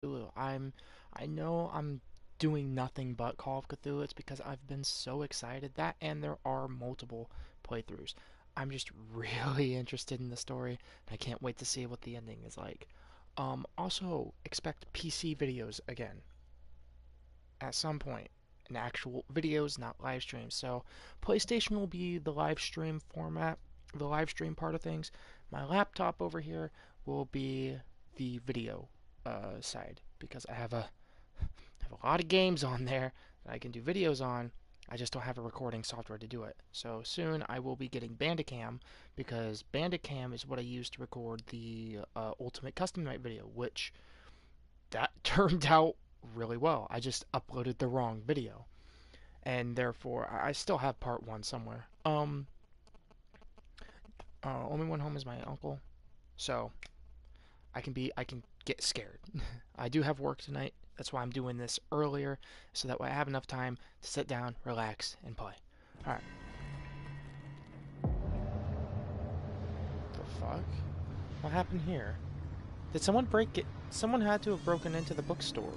Cthulhu. I know I'm doing nothing but Call of Cthulhu. It's because I've been so excited that, and there are multiple playthroughs. I'm just really interested in the story, and I can't wait to see what the ending is like. Also, expect PC videos again at some point. And actual videos, not live streams. So, PlayStation will be the live stream format, the live stream part of things. My laptop over here will be the video side because I have a lot of games on there that I can do videos on. I just don't have a recording software to do it. So soon I will be getting Bandicam because Bandicam is what I use to record the Ultimate Custom Night video, which that turned out really well. I just uploaded the wrong video, and therefore I still have part one somewhere. Only one home is my uncle, so I can get scared. I do have work tonight. That's why I'm doing this earlier, so that way I have enough time to sit down, relax, and play. Alright. The fuck? What happened here? Did someone break it? Someone had to have broken into the bookstore.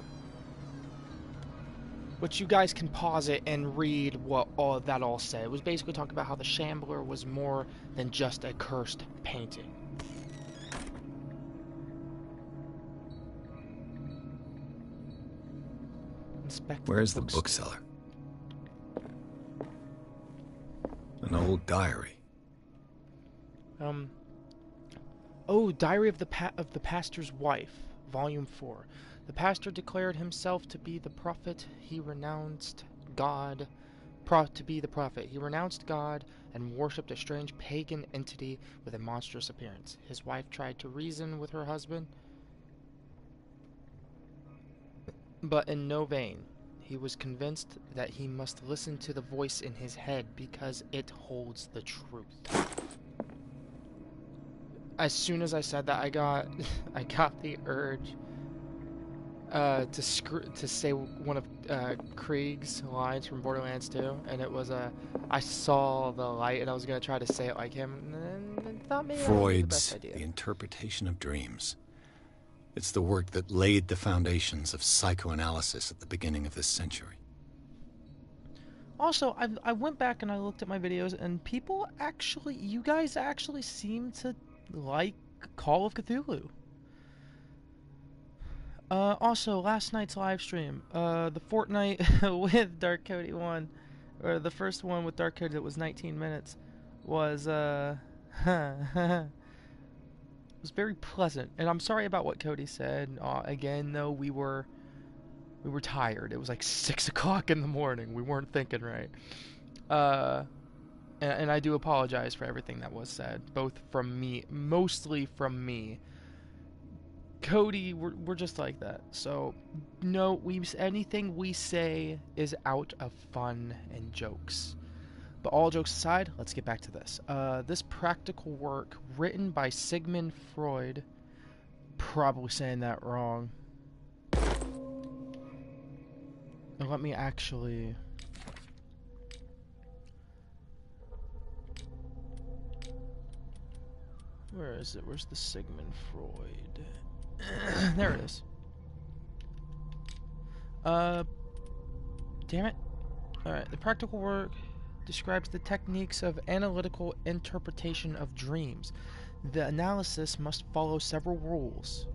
Which you guys can pause it and read what all that all said. It was basically talking about how the Shambler was more than just a cursed painting. Inspect the Where's the bookstore. bookseller? An old diary. Oh, Diary of the Pastor's Wife, Volume 4. The pastor declared himself to be the prophet. He renounced God. To be the prophet. He renounced God and worshipped a strange pagan entity with a monstrous appearance. His wife tried to reason with her husband, but in no vain. He was convinced that he must listen to the voice in his head because it holds the truth. As soon as I said that, I got I got the urge to say one of Krieg's lines from Borderlands 2, and it was I saw the light, and I was gonna try to say it like him, and thought maybe that wouldn't be the best Freud's idea. The Interpretation of Dreams. It's the work that laid the foundations of psychoanalysis at the beginning of this century. Also, I went back and I looked at my videos, and you guys actually seem to like Call of Cthulhu. Also, last night's live stream, the Fortnite with Dark Cody one, or the first one with Dark Cody that was 19 minutes, was, was very pleasant. And I'm sorry about what Cody said. Again, though, we were tired. It was like 6 o'clock in the morning. We weren't thinking right. And I do apologize for everything that was said, both from me, mostly from me. Cody, we're just like that. So, no, anything we say is out of fun and jokes. But all jokes aside, let's get back to this. This practical work, written by Sigmund Freud, probably saying that wrong. And let me actually... Where is it? Where's the Sigmund Freud? There it is. Damn it. Alright, the practical work describes the techniques of analytical interpretation of dreams. The analysis must follow several rules,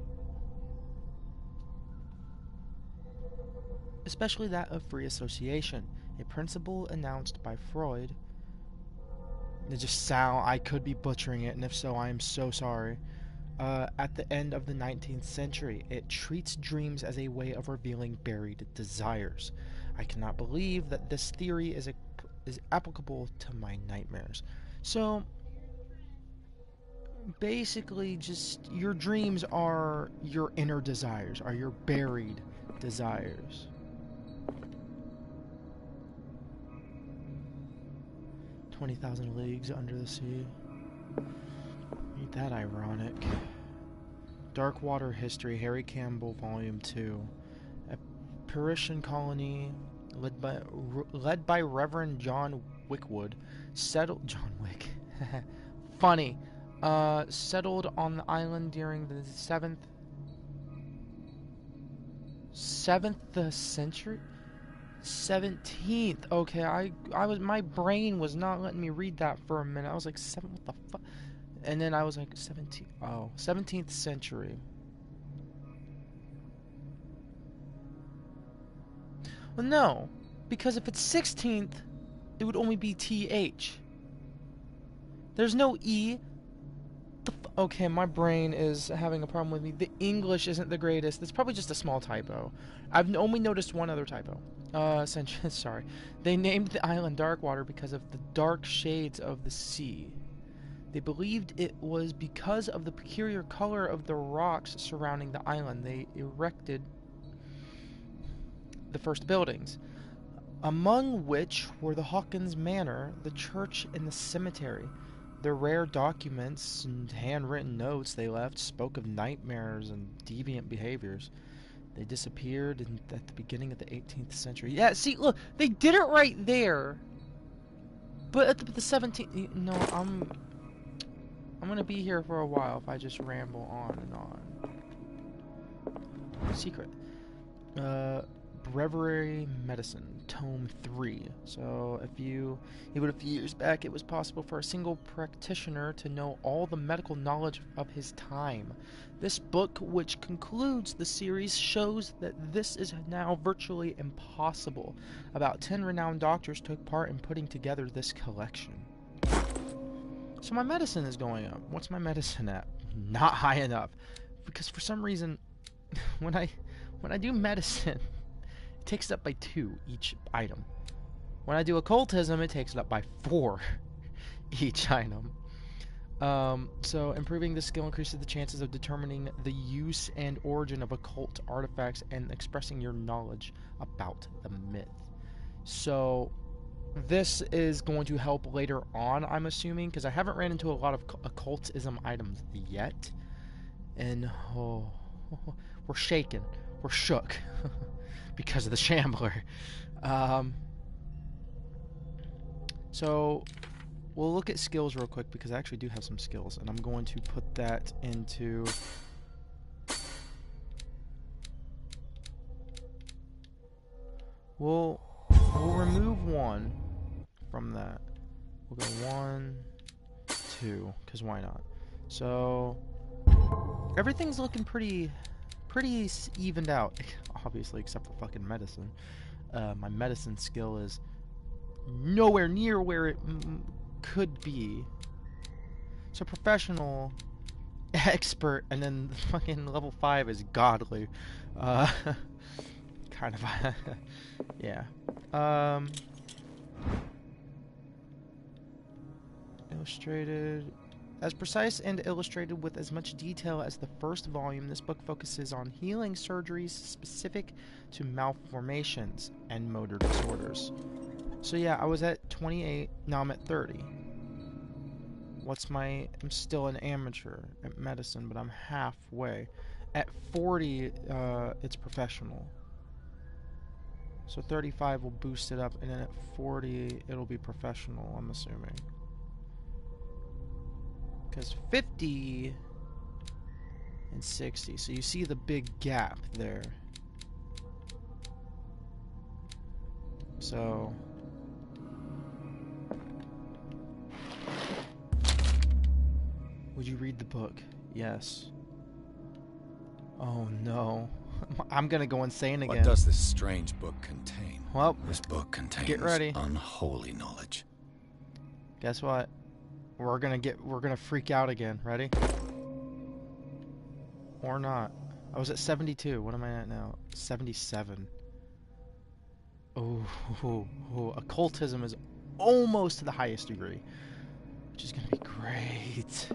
especially that of free association, a principle announced by Freud. I could be butchering it, and if so, I am so sorry. At the end of the 19th century, it treats dreams as a way of revealing buried desires. I cannot believe that this theory is applicable to my nightmares. So, basically, just your dreams are your inner desires, are your buried desires. 20,000 Leagues Under the Sea. Ain't that ironic? Dark Water History, Harry Campbell, Volume 2. A Parisian colony led by Reverend John Wickwood settled... John Wick. Funny. Settled on the island during the 7th 7th century? 17th. Okay, I was, my brain was not letting me read that for a minute. I was like, what the fuck? And then I was like, 17th. Oh, 17th century. Well, no, because if it's 16th, it would only be TH. There's no E. Okay, my brain is having a problem with me. The English isn't the greatest. It's probably just a small typo. I've only noticed one other typo. Sorry. They named the island Darkwater because of the dark shades of the sea. They believed it was because of the peculiar color of the rocks surrounding the island. They erected the first buildings, among which were the Hawkins Manor, the church, and the cemetery. The rare documents and handwritten notes they left spoke of nightmares and deviant behaviors. They disappeared at the beginning of the 18th century. Yeah, see, look, they did it right there. But at the 17th... No, I'm gonna be here for a while if I just ramble on and on. Secret. Breviary Medicine, Tome 3. So, even a few years back, it was possible for a single practitioner to know all the medical knowledge of his time. This book, which concludes the series, shows that this is now virtually impossible. About 10 renowned doctors took part in putting together this collection. So my medicine is going up. What's my medicine at? Not high enough. Because for some reason, when I do medicine, it takes it up by 2 each item. When I do occultism, it takes it up by 4 each item. So improving this skill increases the chances of determining the use and origin of occult artifacts and expressing your knowledge about the myth. So this is going to help later on, I'm assuming, because I haven't ran into a lot of occultism items yet. And we're shaken. We're shook because of the Shambler. So we'll look at skills real quick because I actually do have some skills, and I'm going to put that into... We'll remove 1 from that. We'll go 1, 2, because why not? So everything's looking pretty evened out, obviously, except for fucking medicine. My medicine skill is nowhere near where it could be. So professional, expert, and then fucking level 5 is godly. Kind of, yeah. Illustrated. As precise and illustrated with as much detail as the first volume, this book focuses on healing surgeries specific to malformations and motor disorders. So yeah, I was at 28, now I'm at 30. I'm still an amateur at medicine, but I'm halfway. At 40, it's professional. So 35 will boost it up, and then at 40, it'll be professional, I'm assuming. Because 50 and 60, so you see the big gap there. So would you read the book? Yes. Oh no. I'm gonna go insane again. What does this strange book contain? Well, this book contains get ready. Unholy knowledge. Guess what? We're gonna freak out again. Ready? Or not. I was at 72. What am I at now? 77. Oh, occultism is almost to the highest degree, which is gonna be great.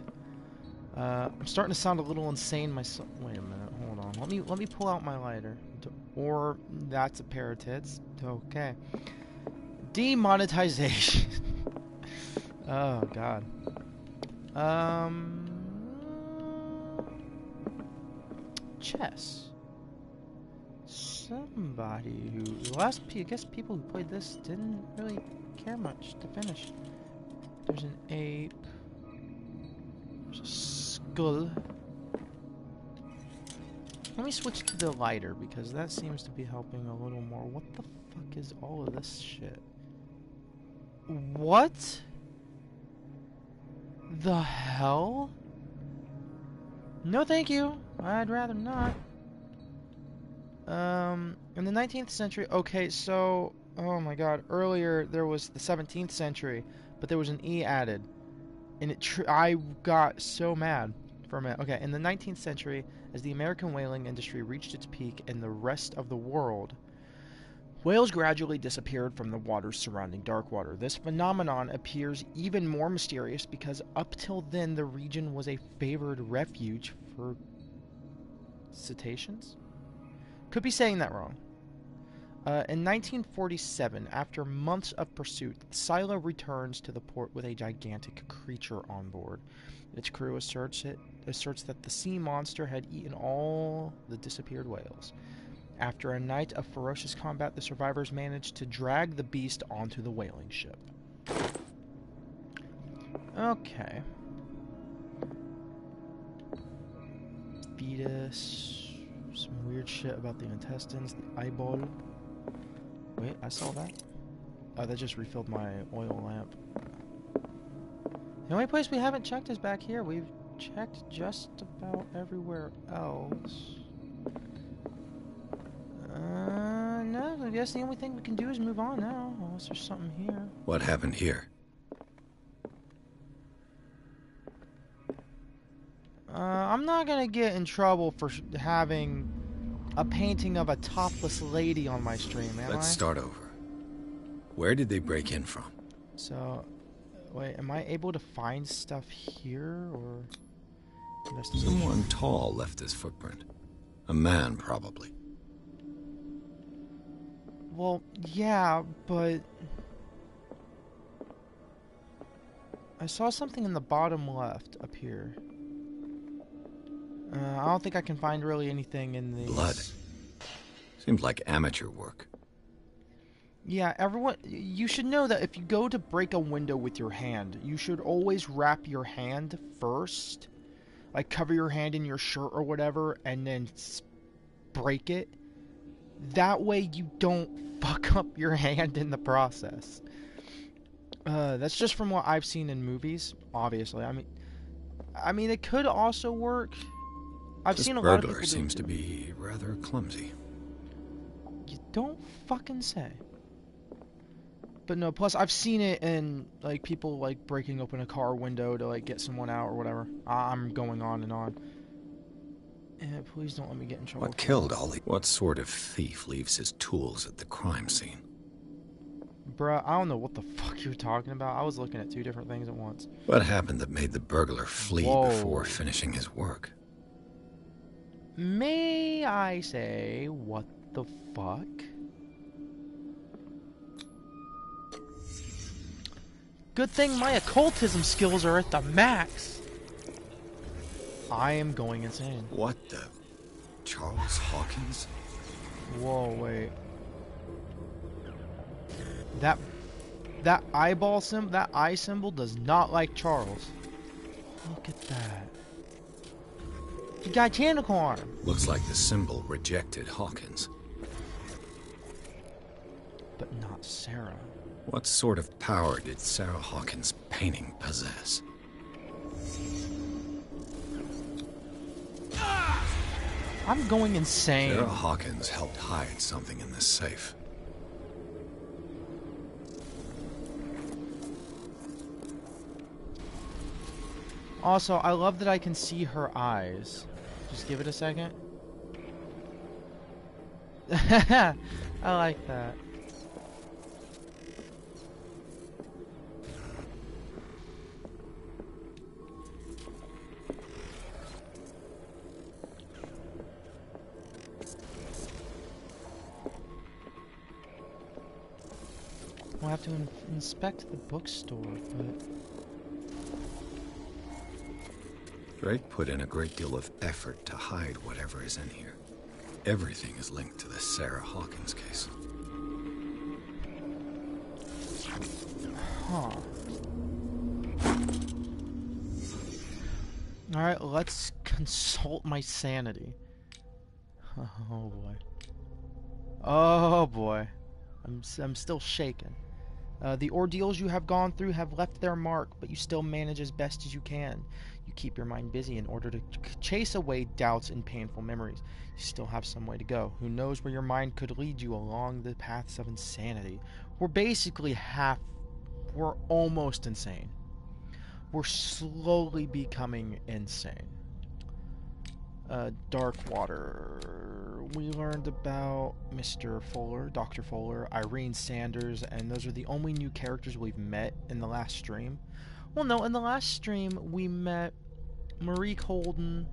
I'm starting to sound a little insane myself. Wait a minute, hold on. Let me pull out my lighter. Or that's a pair of tits. Okay. Demonetization. Oh god. Chess. Somebody who I guess people who played this didn't really care much to finish. There's an ape. There's a skull. Let me switch to the lighter, because that seems to be helping a little more. What the fuck is all of this shit? What the hell? No thank you. I'd rather not. In the 19th century, okay, so, oh my god, earlier there was the 17th century, but there was an E added, and I got so mad for a minute. Okay, in the 19th century, as the American whaling industry reached its peak in the rest of the world, whales gradually disappeared from the waters surrounding Darkwater. This phenomenon appears even more mysterious because up till then the region was a favored refuge for cetaceans? Could be saying that wrong. In 1947, after months of pursuit, Scylla returns to the port with a gigantic creature on board. Its crew asserts that the sea monster had eaten all the disappeared whales. After a night of ferocious combat, the survivors managed to drag the beast onto the whaling ship. Okay. Fetus. Some weird shit about the intestines, the eyeball. Wait, I saw that. Oh, that just refilled my oil lamp. The only place we haven't checked is back here. We've checked just about everywhere else. No, I guess the only thing we can do is move on now, unless there's something here. What happened here? I'm not gonna get in trouble for having a painting of a topless lady on my stream, am I? Let's start over. Where did they break in from? So, wait, am I able to find stuff here, or... Someone tall left this footprint. A man, probably. Well, yeah, but... I saw something in the bottom left up here. I don't think I can find really anything in the... Blood. Seems like amateur work. Yeah, everyone... You should know that if you go to break a window with your hand, you should always wrap your hand first. Like, cover your hand in your shirt or whatever, and then break it. That way you don't fuck up your hand in the process. That's just from what I've seen in movies, obviously. I mean, it could also work. I've seen a lot of people do it. This burglar seems to be rather clumsy. You don't fucking say. But no, plus I've seen it in, like, people, like, breaking open a car window to, like, get someone out or whatever. I'm going on and on. Please don't let me get in trouble. What killed Ollie? What sort of thief leaves his tools at the crime scene? Bruh, I don't know what the fuck you're talking about. I was looking at two different things at once. What happened that made the burglar flee before finishing his work? May I say, what the fuck? Good thing my occultism skills are at the max. I am going insane. What the? Charles Hawkins? Whoa, wait. That eyeball symbol, that eye symbol does not like Charles. Look at that. You got tentacle arm. Looks like the symbol rejected Hawkins. But not Sarah. What sort of power did Sarah Hawkins' painting possess? I'm going insane. Sarah Hawkins helped hide something in this safe. Also, I love that I can see her eyes. Just give it a second. I like that. We'll have to inspect the bookstore, but... Drake put in a great deal of effort to hide whatever is in here. Everything is linked to the Sarah Hawkins case. Huh. Alright, let's consult my sanity. Oh boy. Oh boy. I'm still shaken. The ordeals you have gone through have left their mark, but you still manage as best as you can. You keep your mind busy in order to chase away doubts and painful memories. You still have some way to go. Who knows where your mind could lead you along the paths of insanity? We're basically we're almost insane. We're slowly becoming insane. Dark Water. We learned about Mr. Fuller, Dr. Fuller, Irene Sanders, and those are the only new characters we've met in the last stream. Well, no, in the last stream we met Marie Colden,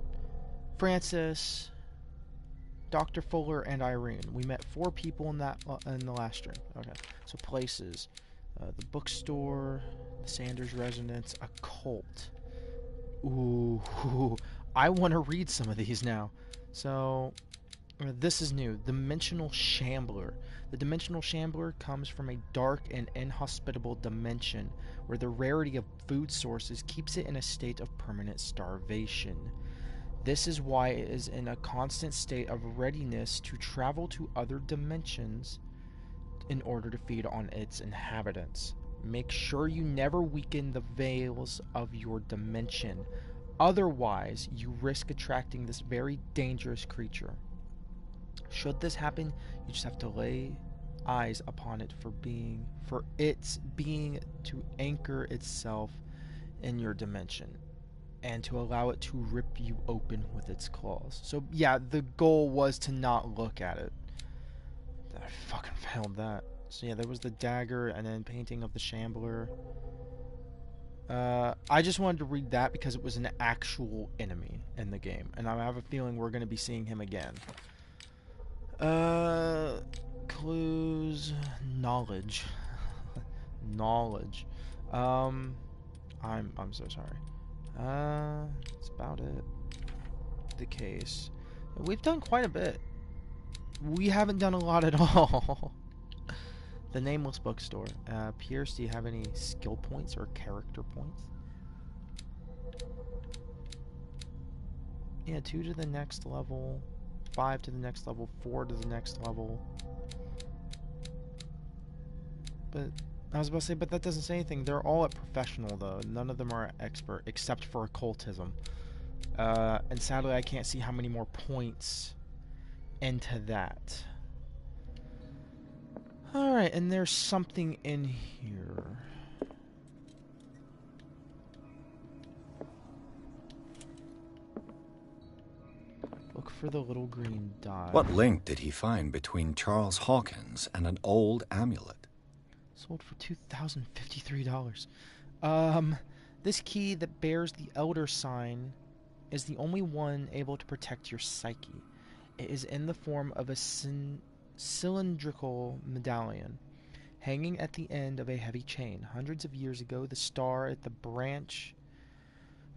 Francis, Dr. Fuller, and Irene. We met 4 people in the last stream. Okay, so places: the bookstore, the Sanders residence, a cult. Ooh, I want to read some of these now. So, this is new. Dimensional Shambler. The Dimensional Shambler comes from a dark and inhospitable dimension where the rarity of food sources keeps it in a state of permanent starvation. This is why it is in a constant state of readiness to travel to other dimensions in order to feed on its inhabitants. Make sure you never weaken the veils of your dimension. Otherwise, you risk attracting this very dangerous creature. Should this happen, you just have to lay eyes upon it for its being to anchor itself in your dimension and to allow it to rip you open with its claws. So yeah, the goal was to not look at it. I fucking failed that. So yeah, there was the dagger and then painting of the shambler. I just wanted to read that because it was an actual enemy in the game, and I have a feeling we're going to be seeing him again. Clues, knowledge, knowledge. I'm so sorry. That's about it. The case. We've done quite a bit. We haven't done a lot at all. The Nameless Bookstore. Pierce, do you have any skill points or character points? Yeah, 2 to the next level, 5 to the next level, 4 to the next level. But I was about to say, but that doesn't say anything. They're all at professional, though. None of them are expert, except for occultism. And sadly, I can't see how many more points into that. Alright, and there's something in here. Look for the little green dot. What link did he find between Charles Hawkins and an old amulet? Sold for $2,053. This key that bears the Elder Sign is the only one able to protect your psyche. It is in the form of a cylindrical medallion, hanging at the end of a heavy chain. Hundreds of years ago, the star at the branch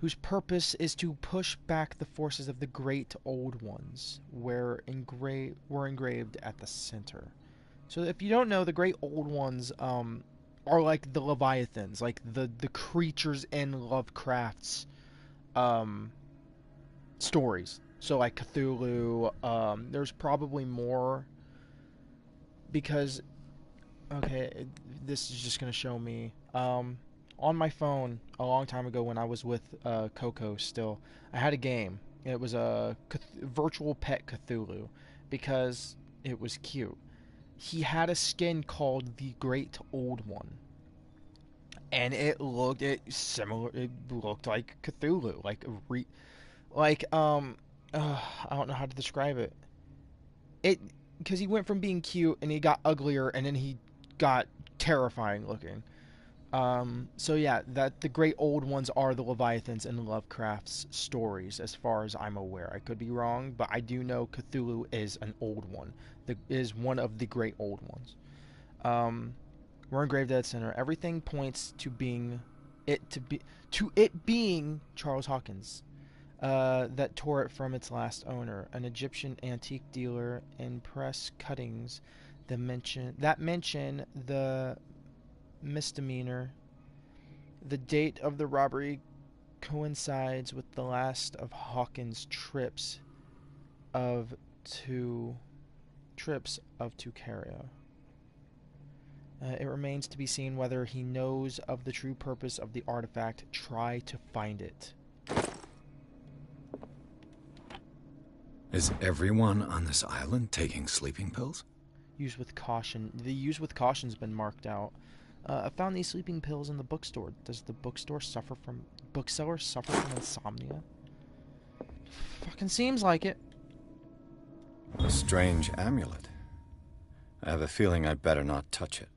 whose purpose is to push back the forces of the Great Old Ones were engraved at the center. So if you don't know, the Great Old Ones are like the Leviathans, like the creatures in Lovecraft's stories. So like Cthulhu, there's probably more because okay, this is just gonna show me on my phone a long time ago when I was with Coco. Still, I had a game. It was a virtual pet Cthulhu because it was cute. He had a skin called the Great Old One, and it looked like Cthulhu, I don't know how to describe it. It because he went from being cute and he got uglier and then he got terrifying looking. So yeah, that the Great Old Ones are the Leviathans in Lovecraft's stories, as far as I'm aware. I could be wrong, but I do know Cthulhu is an old one. Is one of the Great Old Ones. We're engraved at its center. Everything points to it being Charles Hawkins. That tore it from its last owner, an Egyptian antique dealer in press cuttings. Mention the misdemeanor. The date of the robbery coincides with the last of Hawkins' trips of to trips of Tucaria. It remains to be seen whether he knows of the true purpose of the artifact. Try to find it. Is everyone on this island taking sleeping pills? Use with caution. The use with caution's been marked out. I found these sleeping pills in the bookstore. Does the bookseller suffer from insomnia? Fucking seems like it. A strange amulet. I have a feeling I'd better not touch it.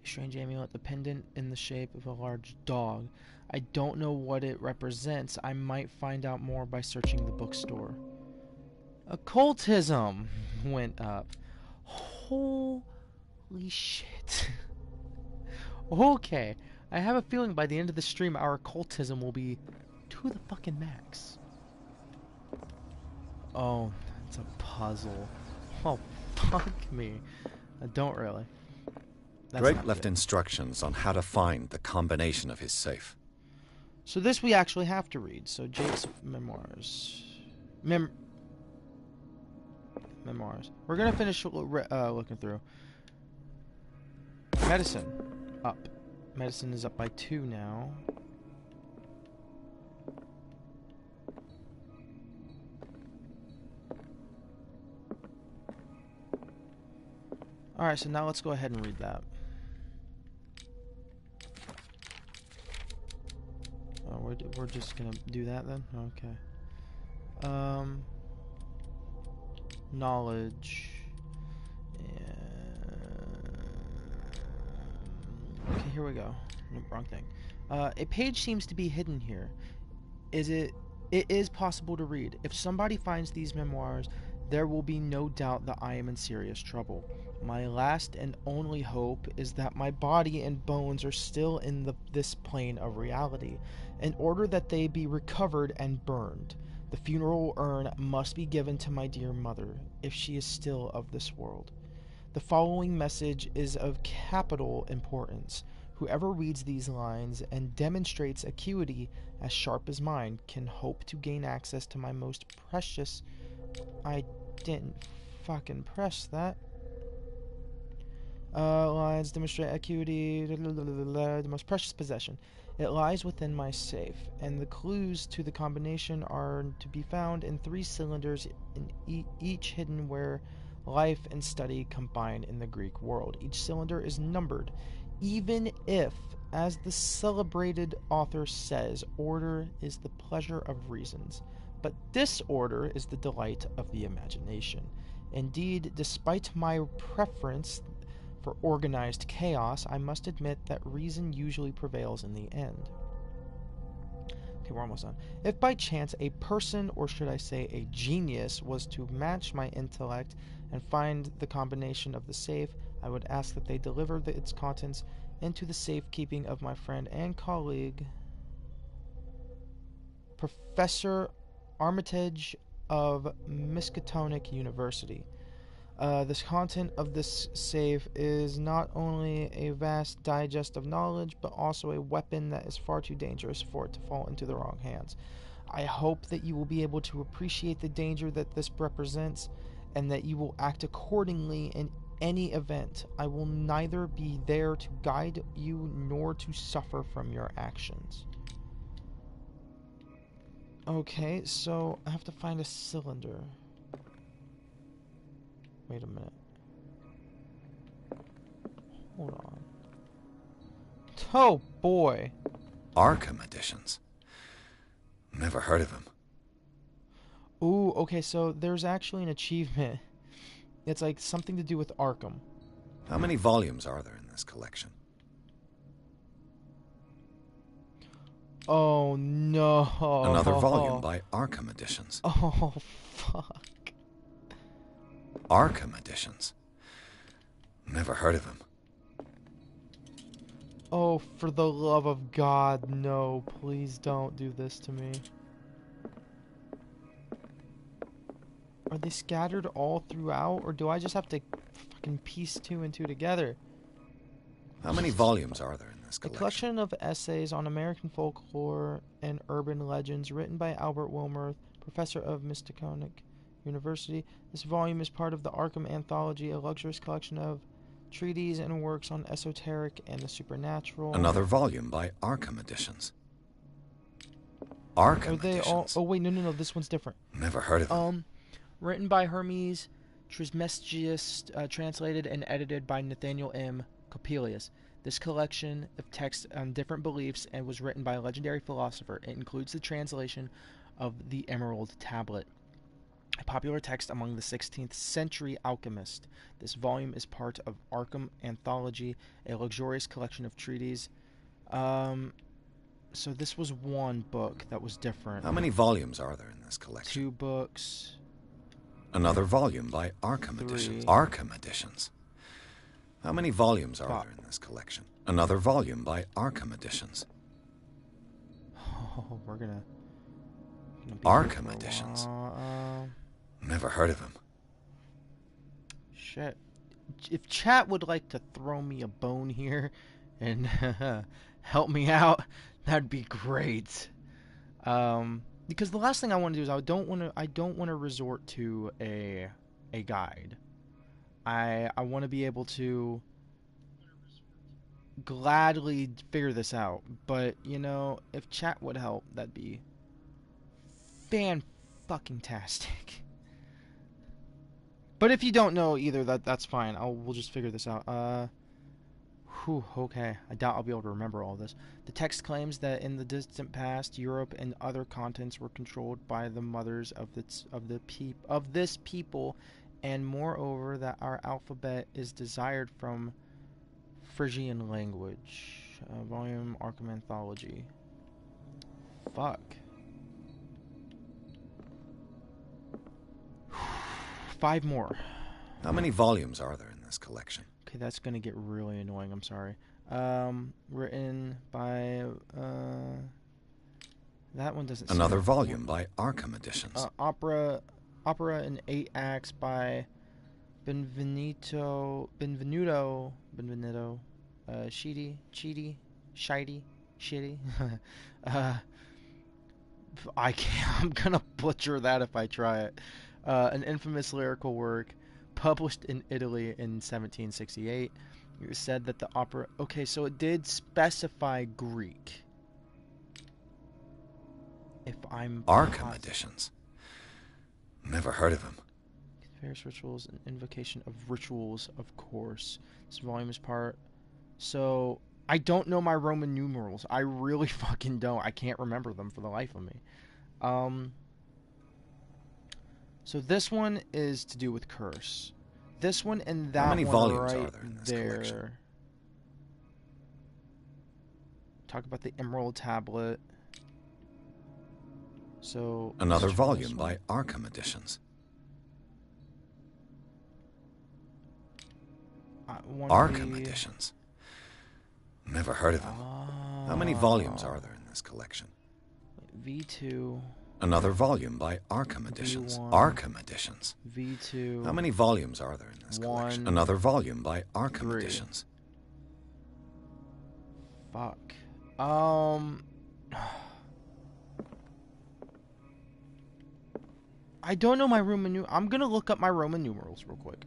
A strange amulet, the pendant in the shape of a large dog. I don't know what it represents. I might find out more by searching the bookstore. Occultism went up. Holy shit. Okay, I have a feeling by the end of the stream our occultism will be to the fucking max. Oh, it's a puzzle. Oh, fuck me. I don't really. That's Drake left instructions on how to find the combination of his safe. So this we actually have to read. So Jake's memoirs. Memoirs. We're gonna finish looking through. Medicine. Up. Medicine is up by 2 now. Alright, so now let's go ahead and read that. We're just gonna do that then? Okay. Knowledge. Okay, here we go. Nope, wrong thing. A page seems to be hidden here. It is possible to read. If somebody finds these memoirs, there will be no doubt that I am in serious trouble. My last and only hope is that my body and bones are still in this plane of reality, in order that they be recovered and burned. The funeral urn must be given to my dear mother, if she is still of this world. The following message is of capital importance. Whoever reads these lines and demonstrates acuity as sharp as mine can hope to gain access to my most precious... I didn't fucking press that. Lines demonstrate acuity, the most precious possession. It lies within my safe, and the clues to the combination are to be found in 3 cylinders, in each hidden where life and study combine in the Greek world. Each cylinder is numbered, even if, as the celebrated author says, order is the pleasure of reasons, but disorder is the delight of the imagination. Indeed, despite my preference for organized chaos, I must admit that reason usually prevails in the end. Okay, we're almost done. If by chance a person, or should I say a genius, was to match my intellect and find the combination of the safe, I would ask that they deliver its contents into the safekeeping of my friend and colleague, Professor Armitage of Miskatonic University. The content of this safe is not only a vast digest of knowledge, but also a weapon that is far too dangerous for it to fall into the wrong hands. I hope that you will be able to appreciate the danger that this represents, and that you will act accordingly in any event. I will neither be there to guide you nor to suffer from your actions. Okay, so I have to find a cylinder. Wait a minute. Hold on. Oh, boy. Arkham editions. Never heard of them. Ooh, okay, so there's actually an achievement. It's like something to do with Arkham. How many volumes are there in this collection? Oh, no. Another volume by Arkham Editions. Oh, fuck. Arkham Editions. Never heard of them. Oh, for the love of God, no. Please don't do this to me. Are they scattered all throughout, or do I just have to fucking piece 2 and 2 together? How many volumes are there in this A collection? collection of essays on American folklore and urban legends written by Albert Wilmer, professor of Miskatonic University. This volume is part of the Arkham Anthology, a luxurious collection of treatises and works on esoteric and the supernatural. Another volume by Arkham Editions. Are Arkham they all? Editions. Oh wait, no, this one's different. Never heard of them. Written by Hermes Trismegistus, translated and edited by Nathaniel M. Coppelius. This collection of texts on different beliefs and was written by a legendary philosopher. It includes the translation of the Emerald Tablet, a popular text among the 16th century alchemists. This volume is part of Arkham Anthology, a luxurious collection of treatises. So this was one book that was different. How many volumes are there in this collection? 2 books. Another volume by Arkham 3. Editions. Arkham Editions. How many volumes are there in this collection? Another volume by Arkham Editions. Oh, we're gonna be Arkham Editions. Never heard of him. Shit. If chat would like to throw me a bone here and help me out, that'd be great. Because the last thing I want to do is I don't want to resort to a guide. I want to be able to gladly figure this out, but you know, if chat would help, that'd be fan-fucking-tastic. But if you don't know either, that's fine. We'll just figure this out. Okay. I doubt I'll be able to remember all this. The text claims that in the distant past, Europe and other continents were controlled by the mothers of this people, and moreover that our alphabet is desired from Phrygian language. Volume Arkham Anthology. Fuck. 5 more. How many volumes are there in this collection? Okay, that's gonna get really annoying. I'm sorry. Written by that one doesn't. Another volume by Arkham Editions. Opera in 8 acts by Benvenuto. Shitty. I can't. I'm gonna butcher that if I try it. An infamous lyrical work published in Italy in 1768. It was said that the opera... Okay, so it did specify Greek. If I'm... Arkham Editions. Never heard of him. Various rituals and invocation of rituals, of course. This volume is part... So, I don't know my Roman numerals. I really fucking don't. I can't remember them for the life of me. So this one is to do with curse. This one and that one. How many volumes right are there in this collection? Talk about the Emerald Tablet. So another volume by Arkham Editions. Arkham Editions. Never heard of them. How many volumes are there in this collection? V2. Another volume by Arkham Editions. V1, Arkham Editions. V2. How many volumes are there in this collection? Another volume by Arkham 3. Editions. Fuck. I don't know my Roman numerals. I'm gonna look up my Roman numerals real quick,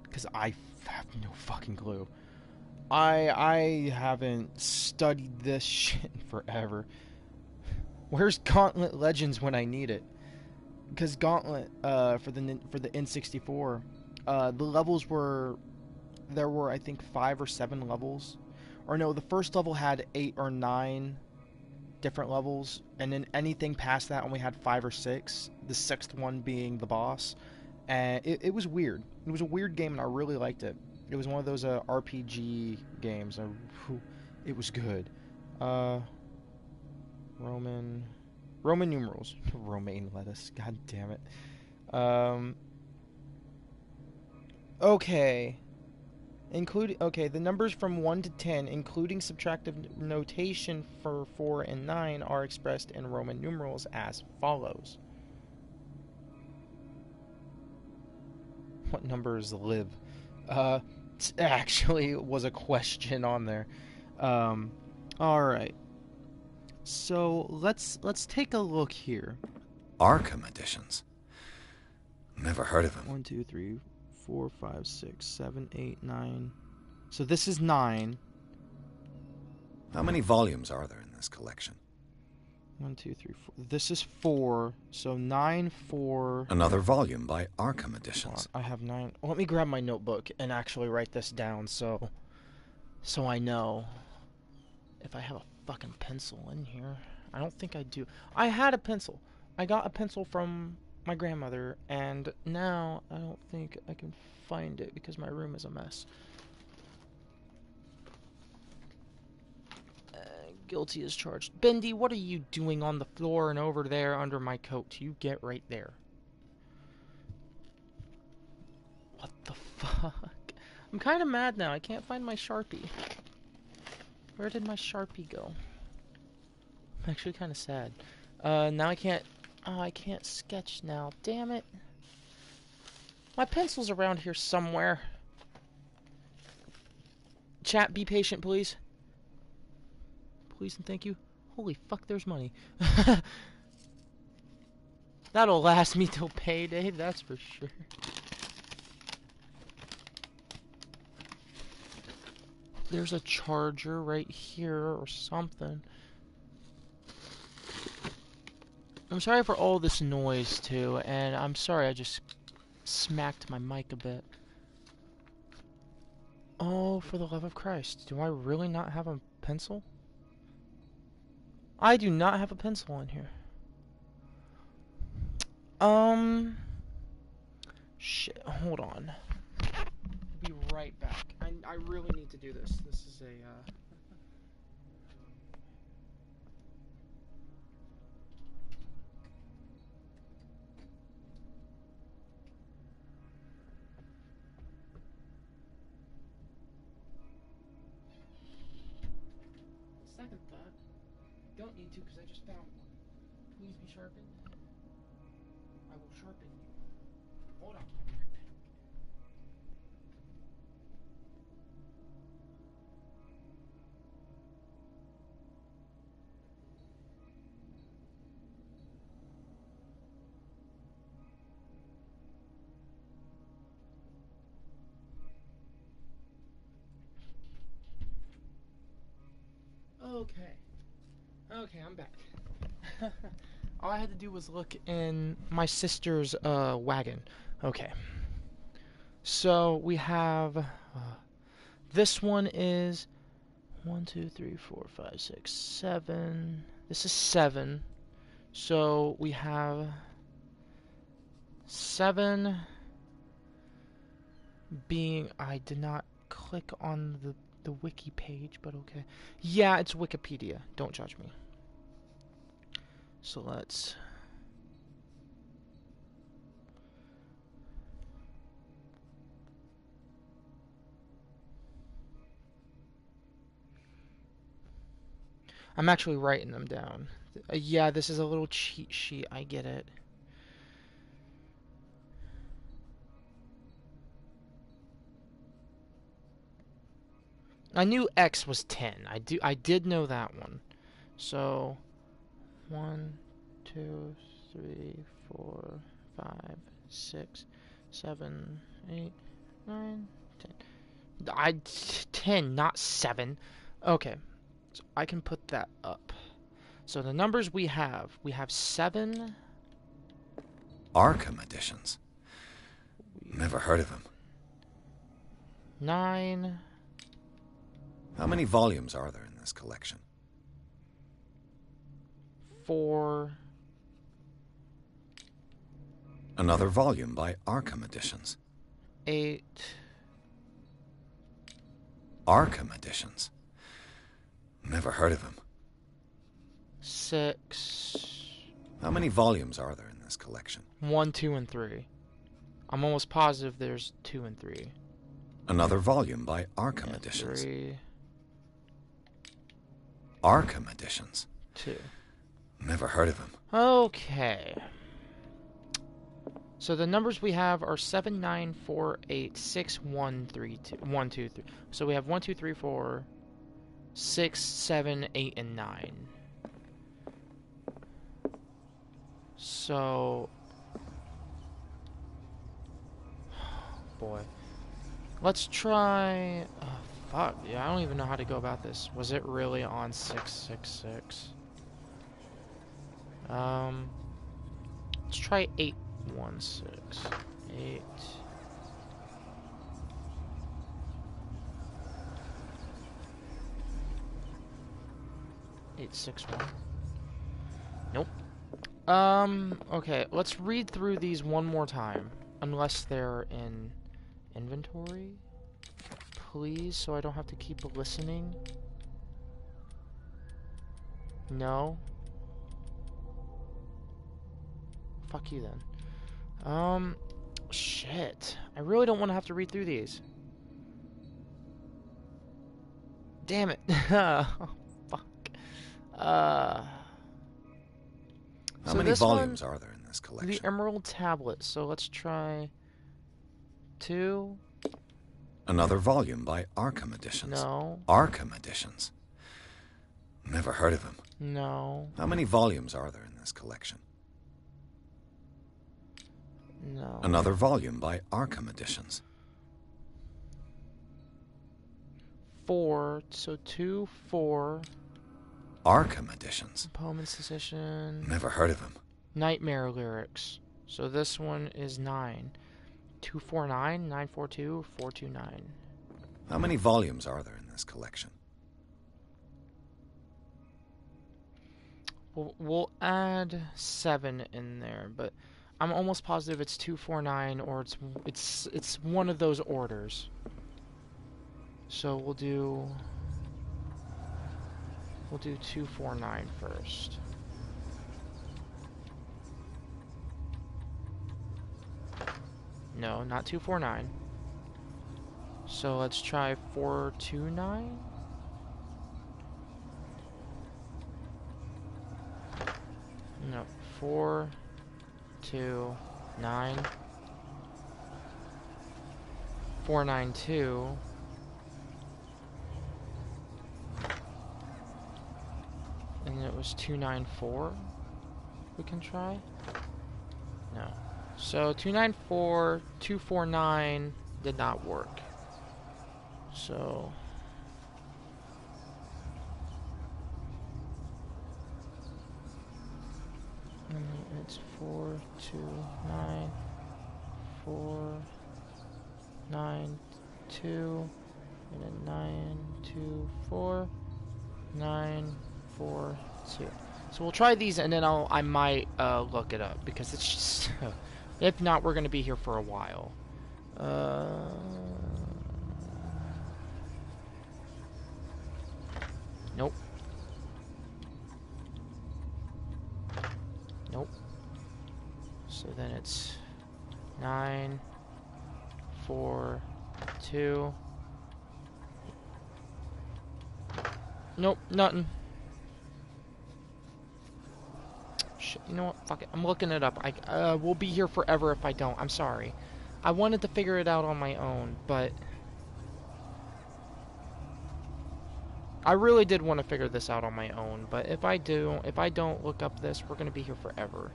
because I have no fucking clue. I haven't studied this shit in forever. Where's Gauntlet Legends when I need it? Because Gauntlet, for the N64, the levels were... There were, I think, 5 or 7 levels. Or no, the first level had 8 or 9 different levels. And then anything past that only had 5 or 6. The 6th one being the boss. And it was weird. It was a weird game and I really liked it. It was one of those RPG games. It was good. Roman numerals. Romaine lettuce. God damn it. Okay. The numbers from 1 to 10, including subtractive notation for 4 and 9, are expressed in Roman numerals as follows. What numbers live? Actually, was a question on there. Alright. So, let's take a look here. Arkham Editions. Never heard of him. 1, 2, 3, 4, 5, 6, 7, 8, 9. So this is 9. How many volumes are there in this collection? 1, 2, 3, 4. This is 4. So 9, 4. Another volume by Arkham Editions. I have 9. Let me grab my notebook and actually write this down so I know if I have a fucking pencil in here. I don't think I do. I had a pencil. I got a pencil from my grandmother, and now I don't think I can find it because my room is a mess. Guilty as charged. Bendy, what are you doing on the floor and over there under my coat? You get right there. What the fuck? I'm kind of mad now. I can't find my Sharpie. Where did my Sharpie go? I'm actually kind of sad. Now I can't... Oh, I can't sketch now. Damn it. My pencil's around here somewhere. Chat, be patient, please. Please and thank you. Holy fuck, there's money. That'll last me till payday, that's for sure. There's a charger right here or something. I'm sorry for all this noise too, and I'm sorry I just smacked my mic a bit. Oh, for the love of Christ. Do I really not have a pencil? I do not have a pencil in here. Shit, hold on. I'll be right back. I really need to do this. This is a, second thought. Don't need to because I just found one. Please be sharpened. I will sharpen you. Hold on. Okay. Okay, I'm back. All I had to do was look in my sister's wagon. Okay. So we have this one is 1, 2, 3, 4, 5, 6, 7. This is 7. So we have 7 being. I did not click on the wiki page, but okay. Yeah, it's Wikipedia. Don't judge me. So let's. I'm actually writing them down. Yeah, this is a little cheat sheet. I get it. I knew X was 10. I did know that one. So 1, 2, 3, 4, 5, 6, 7, 8, 9, 10. 10, not 7. Okay. So I can put that up. So the numbers we have 7. Arkham Editions. Never heard of him. 9. How many volumes are there in this collection? 4. Another volume by Arkham Editions. 8. Arkham Editions. Never heard of him. 6. How many volumes are there in this collection? 1, 2, and 3. I'm almost positive there's 2 and 3. Another volume by Arkham And Editions. 3. Arkham Editions. 2. Never heard of him. Okay. So the numbers we have are 7, 9, 4, 8, 6, 1, 3, 2. 1, 2, 3. So we have 1, 2, 3, 4, 6, 7, 8, and 9. So boy. Let's try... fuck. Yeah, I don't even know how to go about this. Was it really on 666? Let's try 816. 8... 861. Nope. Okay, let's read through these one more time. Unless they're in inventory. Please, so I don't have to keep listening. No. Fuck you then. Shit. I really don't want to have to read through these. Damn it. Oh, fuck. How So many this volumes one, are there in this the collection? Emerald Tablet. So let's try 2. Another volume by Arkham Editions. No. Arkham Editions? Never heard of them. No. How many volumes are there in this collection? No. Another volume by Arkham Editions. 4. So 2, 4. Arkham Editions? Poem Institution. Never heard of them. Nightmare Lyrics. So this one is 9. 249, 942, 429. How many volumes are there in this collection? We'll add 7 in there, but I'm almost positive it's 249 or it's one of those orders. So we'll do 249 first. No, not 249. So let's try 429. No, 429. 492. And it was 294. We can try. No. So 294, 249 did not work. So it's 429, 492, and then 924, 942. So we'll try these, and then I might look it up because it's just. If not, we're gonna be here for a while. Nope. Nope. So then it's 9, 4, 2. Nope, nothing. Shit, you know what? Fuck it. I'm looking it up. We'll be here forever if I don't. I'm sorry. I wanted to figure it out on my own, but I really did want to figure this out on my own. But if I don't look up this, we're gonna be here forever.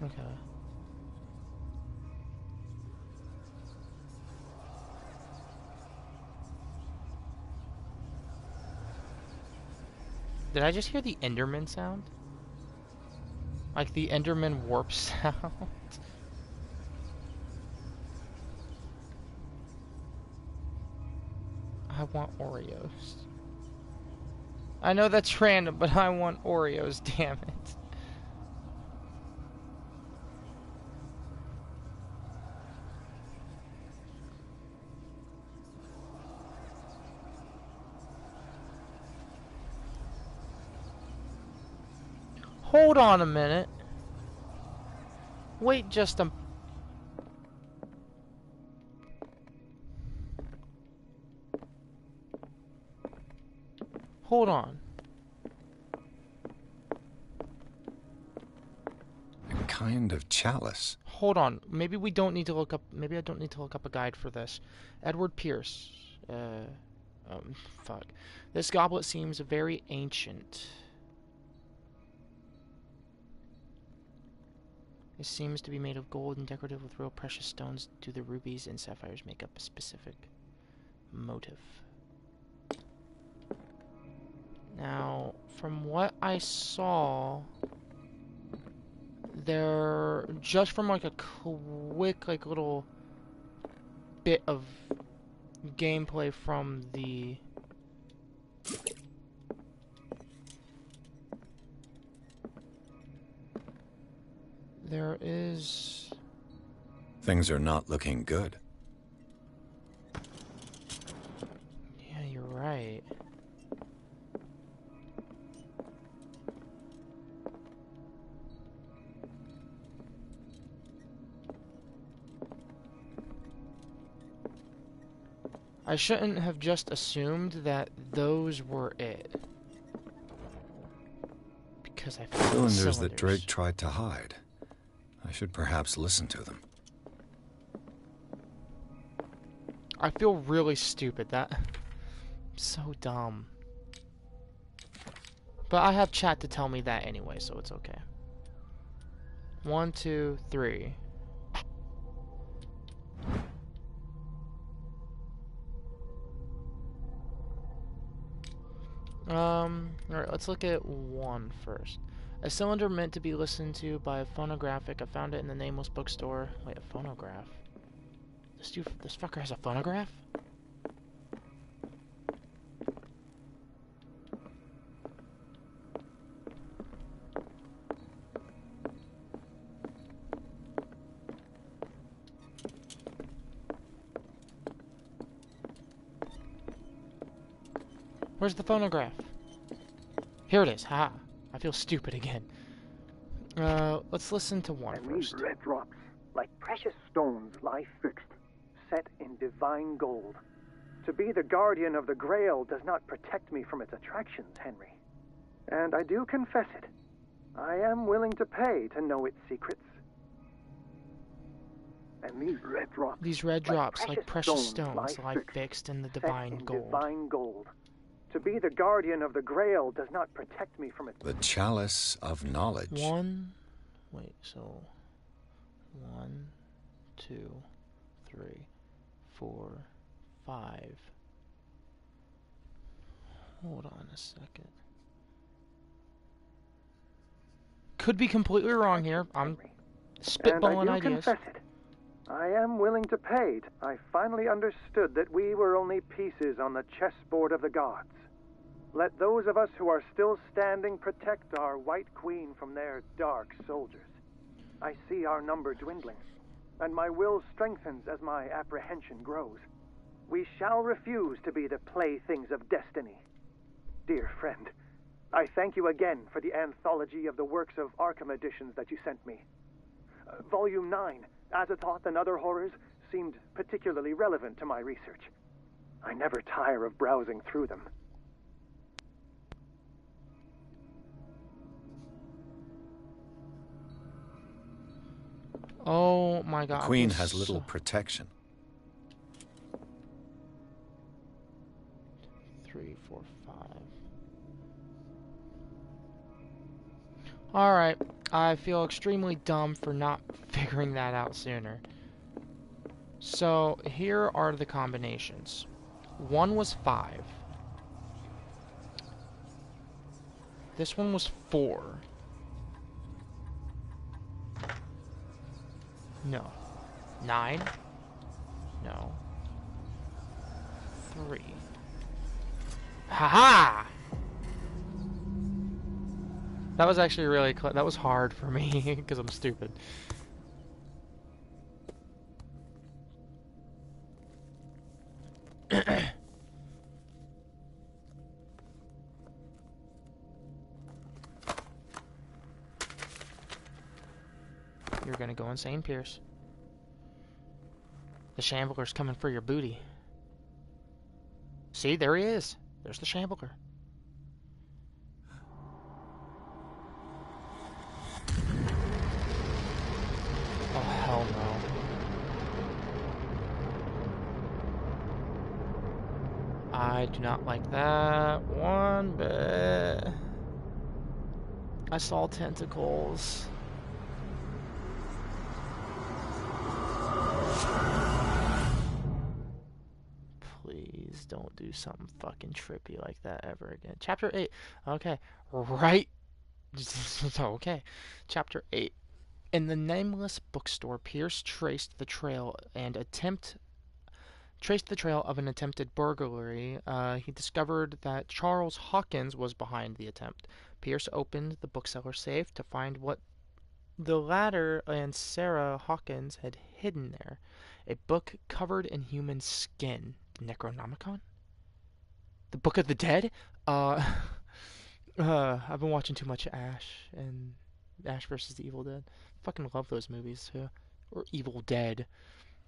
Okay. Did I just hear the Enderman sound? Like the Enderman warp sound? I want Oreos. I know that's random, but I want Oreos, damn it. Hold on a minute. Wait just a... Hold on. kind of chalice. Hold on. Maybe we don't need to look up... Maybe I don't need to look up a guide for this. Edward Pierce. Fuck. This goblet seems very ancient. It seems to be made of gold and decorative with real precious stones. Do the rubies and sapphires make up a specific motive? Now, from what I saw, there, just from like a quick like little bit of gameplay from the there is... Things are not looking good. Yeah, you're right. I shouldn't have just assumed that those were it. Because I found Cylinders that Drake tried to hide. I should perhaps listen to them. I feel really stupid. That... so dumb. But I have chat to tell me that anyway, so it's okay. 1, 2, 3. Alright, let's look at 1 first. A cylinder meant to be listened to by a phonographic. I found it in the nameless bookstore. Wait, a phonograph? This fucker has a phonograph? Where's the phonograph? Here it is. Ha! I feel stupid again. Let's listen to 1 and first. These red drops, like precious stones, lie fixed, set in divine gold. To be the guardian of the Grail does not protect me from its attractions, Henry. And I do confess it. I am willing to pay to know its secrets. And these red drops, like precious stones, lie fixed in the divine gold. Divine gold. To be the guardian of the Grail does not protect me from its... The chalice of knowledge. 1, 2, 3, 4, 5. Hold on a second. Could be completely wrong here. I'm spitballing ideas. Confess it. I am willing to pay. I finally understood that we were only pieces on the chessboard of the gods. Let those of us who are still standing protect our White Queen from their dark soldiers. I see our number dwindling, and my will strengthens as my apprehension grows. We shall refuse to be the playthings of destiny. Dear friend, I thank you again for the anthology of the works of Arkham editions that you sent me. Volume 9, Azathoth and Other Horrors, seemed particularly relevant to my research. I never tire of browsing through them. Oh my god. The Queen has little protection. 3, 4, 5. Alright. I feel extremely dumb for not figuring that out sooner. So, here are the combinations. 1 was 5. This one was 4. No. 9? No. 3. Haha! That was actually really that was hard for me because I'm stupid. You're gonna go insane, Pierce. The Shambler's coming for your booty. See, there he is. There's the Shambler. I do not like that one bit. I saw tentacles. Please don't do something fucking trippy like that ever again. Chapter 8. Okay. Right. Okay. Chapter 8. In the nameless bookstore, Pierce traced the trail of an attempted burglary. He discovered that Charles Hawkins was behind the attempt. Pierce opened the bookseller's safe to find what the latter and Sarah Hawkins had hidden there. A book covered in human skin. Necronomicon? The Book of the Dead? Uh, I've been watching too much Ash and Ash versus the Evil Dead. Fucking love those movies too. Or Evil Dead.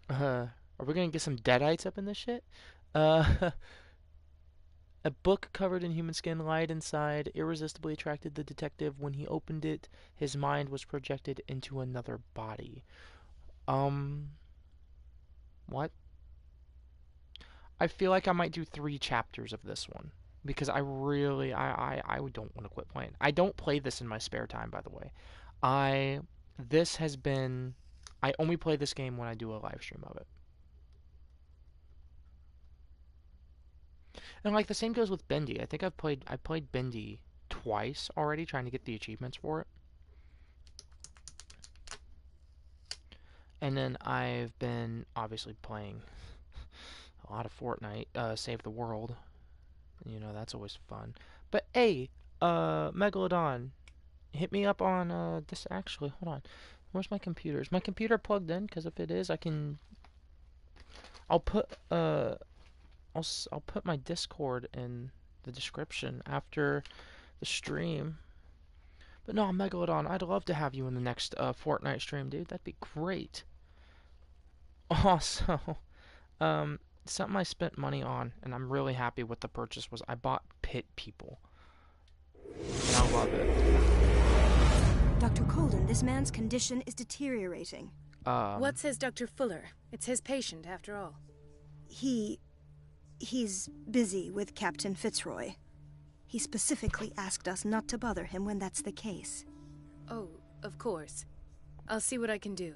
Are we gonna get some Deadites up in this shit? Uh, a book covered in human skin lied inside, irresistibly attracted the detective. When he opened it, his mind was projected into another body. What? I feel like I might do 3 chapters of this one. Because I really, I don't want to quit playing. I don't play this in my spare time, by the way. This has been, I only play this game when I do a live stream of it. And like the same goes with Bendy. I think I played Bendy twice already, trying to get the achievements for it. And then I've been obviously playing a lot of Fortnite, Save the World. You know, that's always fun. But hey, Megalodon, hit me up on this. Actually, hold on. Where's my computer? Is my computer plugged in? Because if it is, I can. I'll put I'll put my Discord in the description after the stream. But no, Megalodon, I'd love to have you in the next Fortnite stream, dude. That'd be great. Also, something I spent money on, and I'm really happy with the purchase, was I bought Pit People. And I love it. Dr. Colden, this man's condition is deteriorating. What says Dr. Fuller? It's his patient, after all. He's busy with Captain Fitzroy. He specifically asked us not to bother him when that's the case. Oh, of course. I'll see what I can do.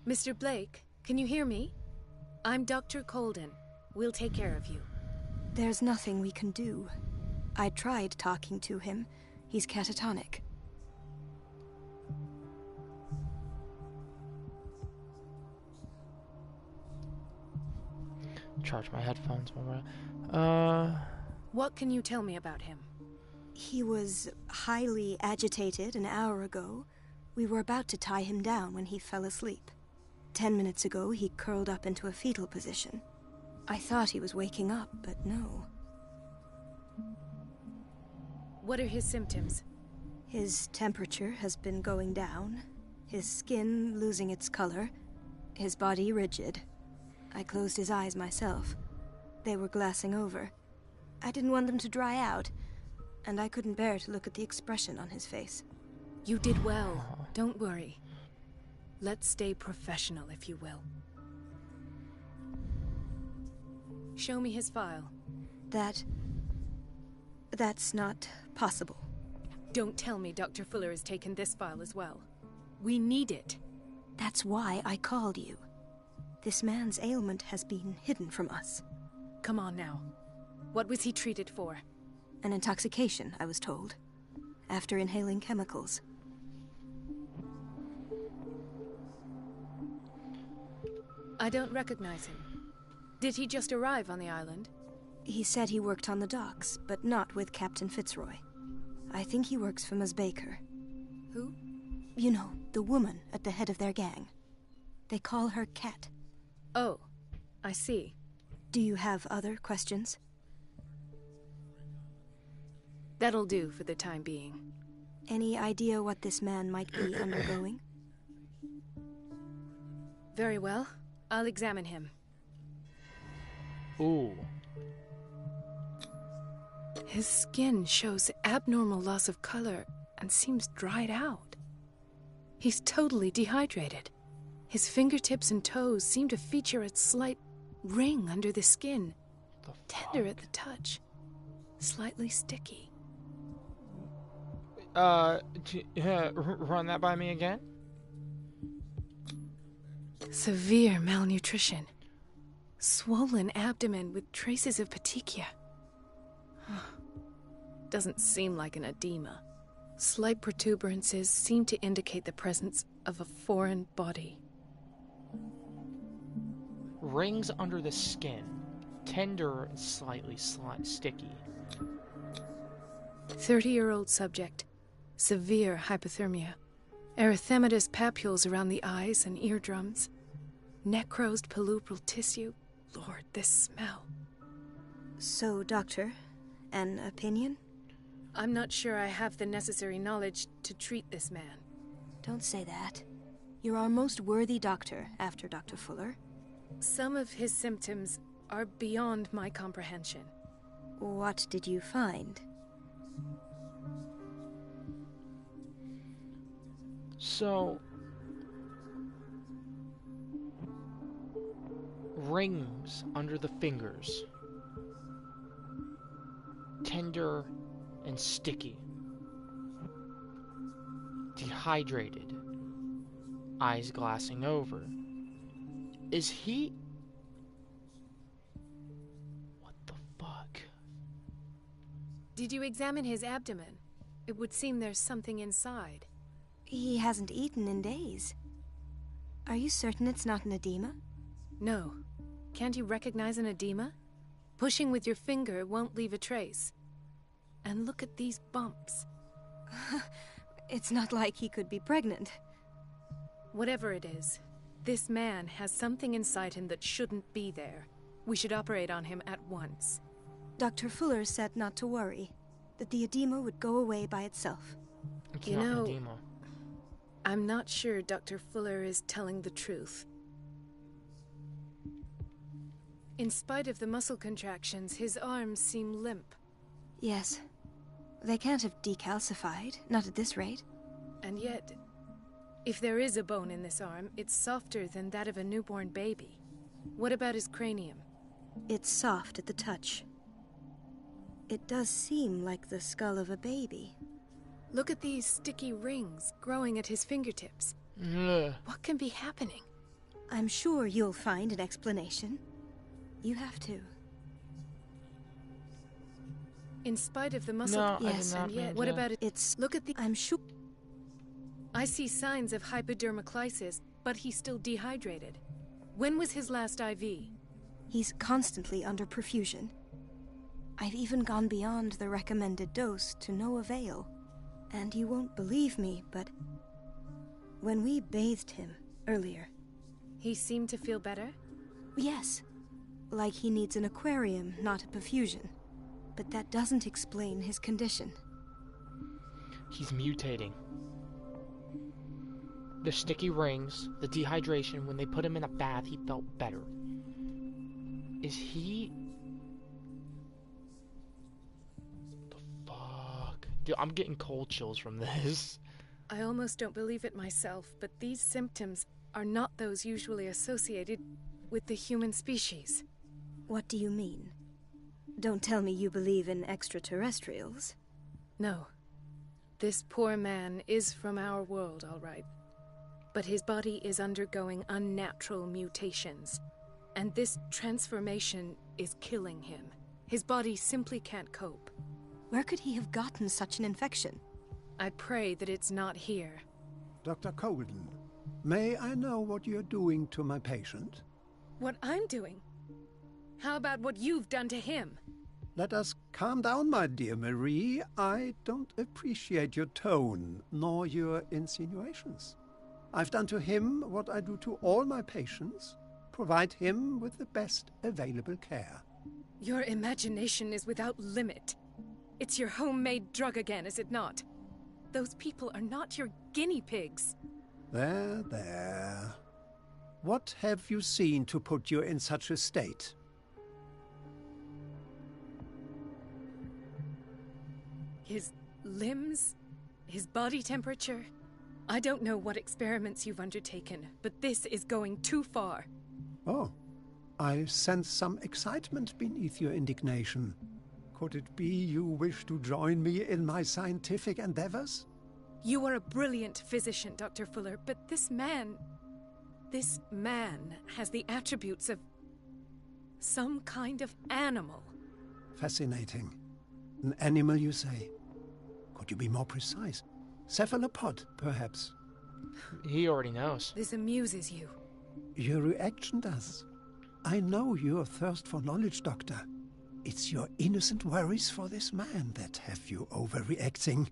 Mr. Blake, can you hear me? I'm Dr. Colden. We'll take care of you. There's nothing we can do. I tried talking to him. He's catatonic. Charge my headphones while we're... What can you tell me about him? He was highly agitated an hour ago. We were about to tie him down when he fell asleep. 10 minutes ago, he curled up into a fetal position. I thought he was waking up, but no. What are his symptoms? His temperature has been going down, his skin losing its color, his body rigid. I closed his eyes myself. They were glassing over. I didn't want them to dry out, and I couldn't bear to look at the expression on his face. You did well. Don't worry. Let's stay professional, if you will. Show me his file. That's not possible. Don't tell me Dr. Fuller has taken this file as well. We need it. That's why I called you. This man's ailment has been hidden from us. Come on now. What was he treated for? An intoxication, I was told. After inhaling chemicals. I don't recognize him. Did he just arrive on the island? He said he worked on the docks, but not with Captain Fitzroy. I think he works for Ms. Baker. Who? You know, the woman at the head of their gang. They call her Cat. Oh, I see. Do you have other questions? That'll do for the time being. Any idea what this man might be undergoing? Very well. I'll examine him. Ooh. His skin shows abnormal loss of color and seems dried out. He's totally dehydrated. His fingertips and toes seem to feature a slight ring under the skin. the Tender at fuck? the touch. Slightly sticky. Run that by me again? Severe malnutrition. Swollen abdomen with traces of petechia. Doesn't seem like an edema. Slight protuberances seem to indicate the presence of a foreign body. Rings under the skin. Tender and slightly sticky. 30-year-old subject. Severe hypothermia. Erythematous papules around the eyes and eardrums. Necrosed palpebral tissue. Lord, this smell. So, Doctor, an opinion? I'm not sure I have the necessary knowledge to treat this man. Don't say that. You're our most worthy doctor after Dr. Fuller. Some of his symptoms are beyond my comprehension. What did you find? So, rings under the fingers. Tender and sticky. Dehydrated. Eyes glassing over. Is he... What the fuck? Did you examine his abdomen? It would seem there's something inside. He hasn't eaten in days. Are you certain it's not an edema? No. Can't you recognize an edema? Pushing with your finger won't leave a trace. And look at these bumps. It's not like he could be pregnant. Whatever it is, this man has something inside him that shouldn't be there. We should operate on him at once. Dr. Fuller said not to worry, that the edema would go away by itself. It's You not know- edema. I'm not sure Dr. Fuller is telling the truth. In spite of the muscle contractions, his arms seem limp. Yes. They can't have decalcified, not at this rate. And yet, if there is a bone in this arm, it's softer than that of a newborn baby. What about his cranium? It's soft at the touch. It does seem like the skull of a baby. Look at these sticky rings growing at his fingertips. Ugh. What can be happening? I'm sure you'll find an explanation. You have to. In spite of the muscle... No, Yes, I did not and yet, mean what to. about it? It's... Look at the... I'm sure... I see signs of hypodermoclysis, but he's still dehydrated. When was his last IV? He's constantly under perfusion. I've even gone beyond the recommended dose to no avail. And you won't believe me, but... when we bathed him earlier... He seemed to feel better? Yes. Like he needs an aquarium, not a perfusion. But that doesn't explain his condition. He's mutating. The sticky rings, the dehydration, when they put him in a bath, he felt better. Is he... The fuck? Dude, I'm getting cold chills from this. I almost don't believe it myself, but these symptoms are not those usually associated with the human species. What do you mean? Don't tell me you believe in extraterrestrials. No. This poor man is from our world, all right. But his body is undergoing unnatural mutations. And this transformation is killing him. His body simply can't cope. Where could he have gotten such an infection? I pray that it's not here. Dr. Colden, may I know what you're doing to my patient? What I'm doing? How about what you've done to him? Let us calm down, my dear Marie. I don't appreciate your tone, nor your insinuations. I've done to him what I do to all my patients, provide him with the best available care. Your imagination is without limit. It's your homemade drug again, is it not? Those people are not your guinea pigs. There, there. What have you seen to put you in such a state? His limbs? His body temperature? I don't know what experiments you've undertaken, but this is going too far. Oh, I sense some excitement beneath your indignation. Could it be you wish to join me in my scientific endeavors? You are a brilliant physician, Dr. Fuller, but this man has the attributes of some kind of animal. Fascinating. An animal, you say? Could you be more precise? Cephalopod, perhaps? He already knows. This amuses you. Your reaction does. I know your thirst for knowledge, Doctor. It's your innocent worries for this man that have you overreacting.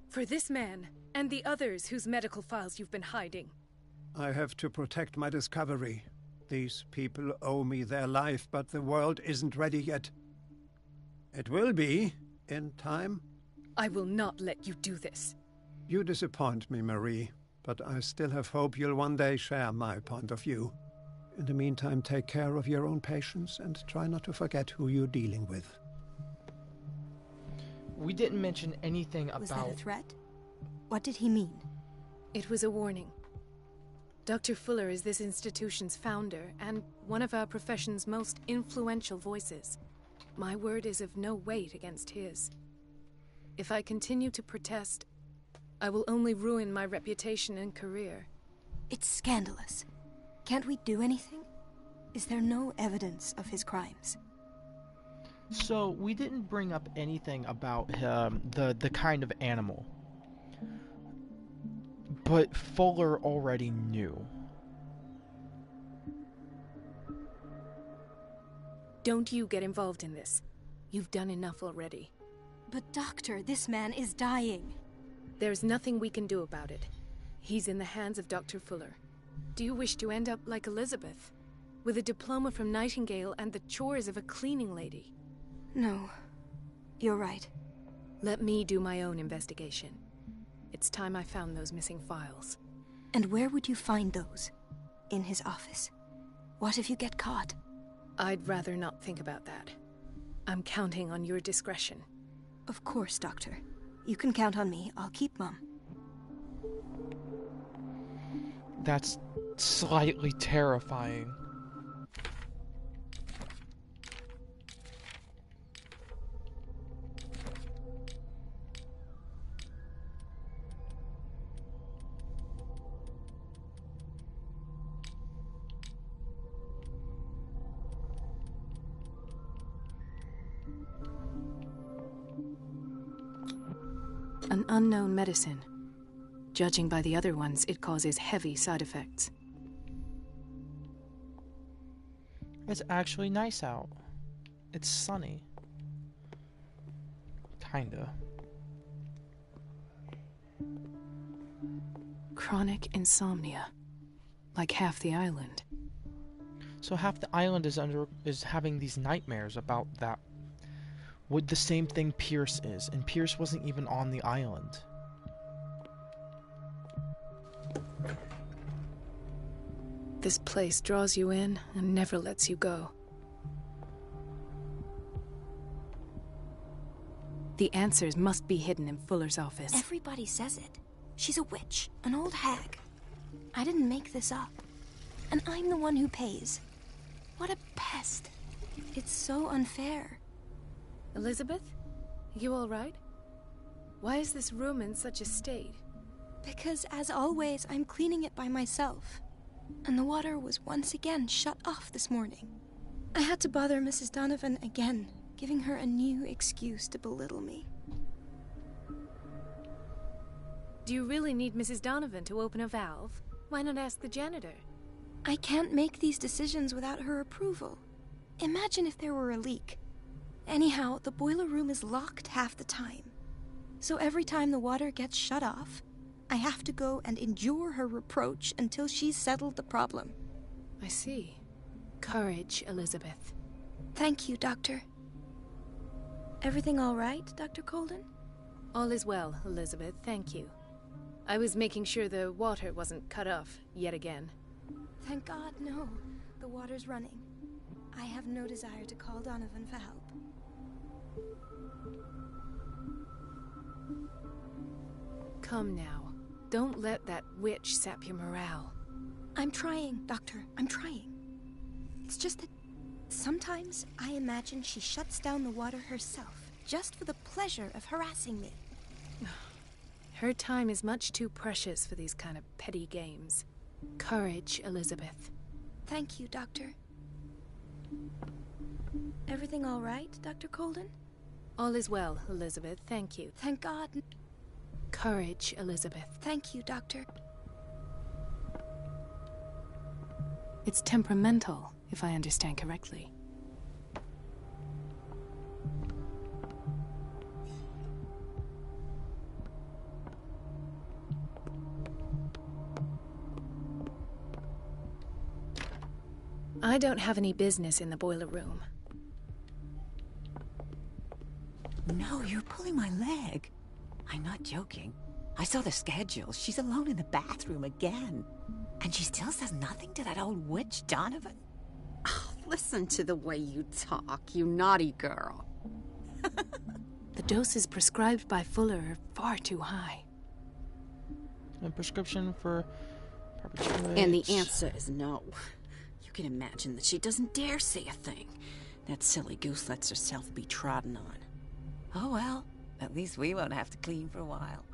For this man, and the others whose medical files you've been hiding. I have to protect my discovery. These people owe me their life, but the world isn't ready yet. It will be, in time. I will not let you do this. You disappoint me, Marie, but I still have hope you'll one day share my point of view. In the meantime, take care of your own patients and try not to forget who you're dealing with. We didn't mention anything about... Was that a threat? What did he mean? It was a warning. Dr. Fuller is this institution's founder and one of our profession's most influential voices. My word is of no weight against his. If I continue to protest, I will only ruin my reputation and career. It's scandalous. Can't we do anything? Is there no evidence of his crimes? So, we didn't bring up anything about the kind of animal. But Fuller already knew. Don't you get involved in this. You've done enough already. But Doctor, this man is dying. There's nothing we can do about it. He's in the hands of Dr. Fuller. Do you wish to end up like Elizabeth? With a diploma from Nightingale and the chores of a cleaning lady? No. You're right. Let me do my own investigation. It's time I found those missing files. And where would you find those? In his office? What if you get caught? I'd rather not think about that. I'm counting on your discretion. Of course, Doctor. You can count on me. I'll keep mum. That's slightly terrifying. An unknown medicine. Judging by the other ones, it causes heavy side effects. It's actually nice out. It's sunny. Kinda. Chronic insomnia. Like half the island. So half the island is having these nightmares about that. Would the same thing Pierce is, and Pierce wasn't even on the island. This place draws you in and never lets you go. The answers must be hidden in Fuller's office. Everybody says it. She's a witch, an old hag. I didn't make this up. And I'm the one who pays. What a pest. It's so unfair. Elizabeth? You all right? Why is this room in such a state? Because, as always, I'm cleaning it by myself. And the water was once again shut off this morning. I had to bother Mrs. Donovan again, giving her a new excuse to belittle me. Do you really need Mrs. Donovan to open a valve? Why not ask the janitor? I can't make these decisions without her approval. Imagine if there were a leak. Anyhow, the boiler room is locked half the time. So every time the water gets shut off, I have to go and endure her reproach until she's settled the problem. I see. Courage, Elizabeth. Thank you, Doctor. Everything all right, Dr. Colden? All is well, Elizabeth, thank you. I was making sure the water wasn't cut off yet again. Thank God, no. The water's running. I have no desire to call Donovan for help. Come now. Don't let that witch sap your morale. I'm trying, Doctor. I'm trying. It's just that Sometimes I imagine she shuts down the water herself, just for the pleasure of harassing me. Her time is much too precious for these kind of petty games. Courage, Elizabeth. Thank you, Doctor. Everything all right, Dr. Colden? All is well, Elizabeth. Thank you. Thank God. Courage, Elizabeth. Thank you, Doctor. It's temperamental, if I understand correctly. I don't have any business in the boiler room. No, you're pulling my leg. I'm not joking. I saw the schedule. She's alone in the bathroom again. And she still says nothing to that old witch, Donovan. Oh, listen to the way you talk, you naughty girl. The doses prescribed by Fuller are far too high. A prescription for perpetuate. And the answer is no. You can imagine that she doesn't dare say a thing. That silly goose lets herself be trodden on. Oh well, at least we won't have to clean for a while.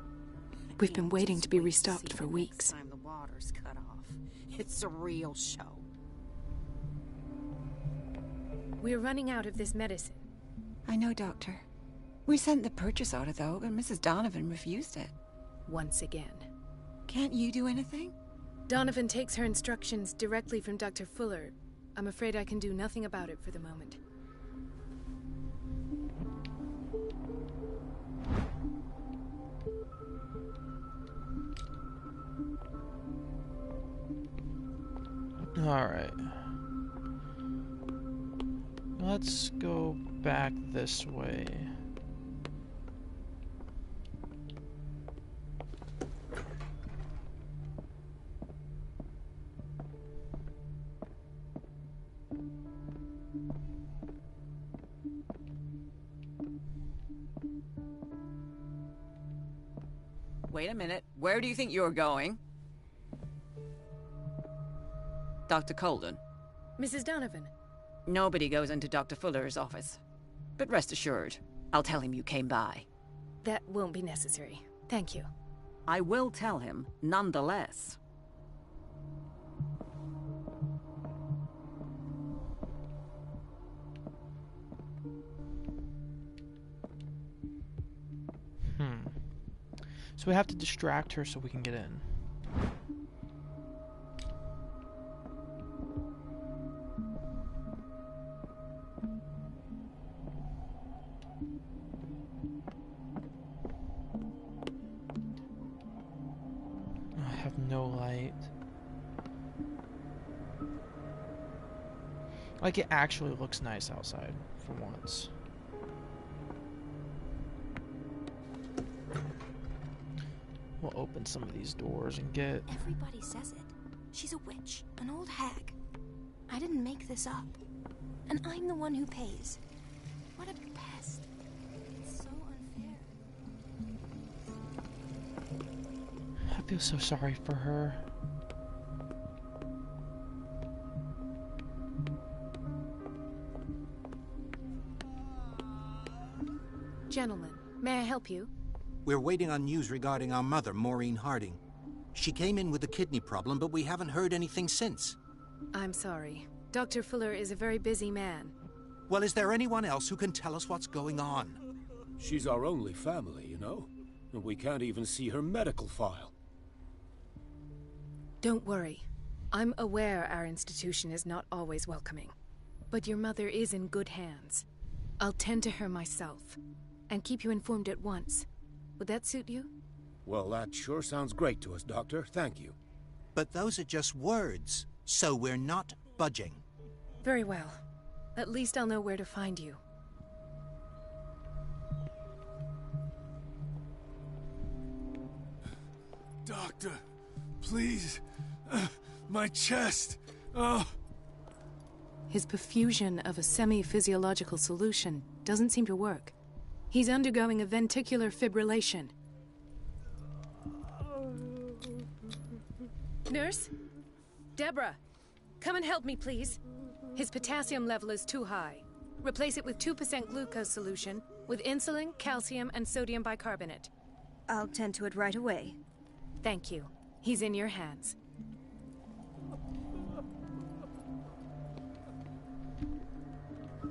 We've been waiting to be restocked for weeks. Next time the water's cut off. It's a real show. We're running out of this medicine. I know, Doctor. We sent the purchase order, though, and Mrs. Donovan refused it. Once again. Can't you do anything? Donovan takes her instructions directly from Dr. Fuller. I'm afraid I can do nothing about it for the moment. Alright. Let's go back this way. Wait a minute. Where do you think you're going? Dr. Colden. Mrs. Donovan. Nobody goes into Dr. Fuller's office. But rest assured, I'll tell him you came by. That won't be necessary. Thank you. I will tell him, nonetheless. So we have to distract her so we can get in. I have no light. Like, it actually looks nice outside for once. We'll open some of these doors and get... Everybody says it. She's a witch, an old hag. I didn't make this up. And I'm the one who pays. What a pest. It's so unfair. I feel so sorry for her. Gentlemen, may I help you? We're waiting on news regarding our mother, Maureen Harding. She came in with a kidney problem, but we haven't heard anything since. I'm sorry. Dr. Fuller is a very busy man. Well, is there anyone else who can tell us what's going on? She's our only family, you know? And we can't even see her medical file. Don't worry. I'm aware our institution is not always welcoming. But your mother is in good hands. I'll tend to her myself. And keep you informed at once. Would that suit you? Well, that sure sounds great to us, Doctor. Thank you. But those are just words, so we're not budging. Very well. At least I'll know where to find you. Doctor, please. My chest. Oh. His perfusion of a semi-physiological solution doesn't seem to work. He's undergoing a ventricular fibrillation. Nurse? Deborah, come and help me, please. His potassium level is too high. Replace it with 2% glucose solution with insulin, calcium, and sodium bicarbonate. I'll tend to it right away. Thank you. He's in your hands.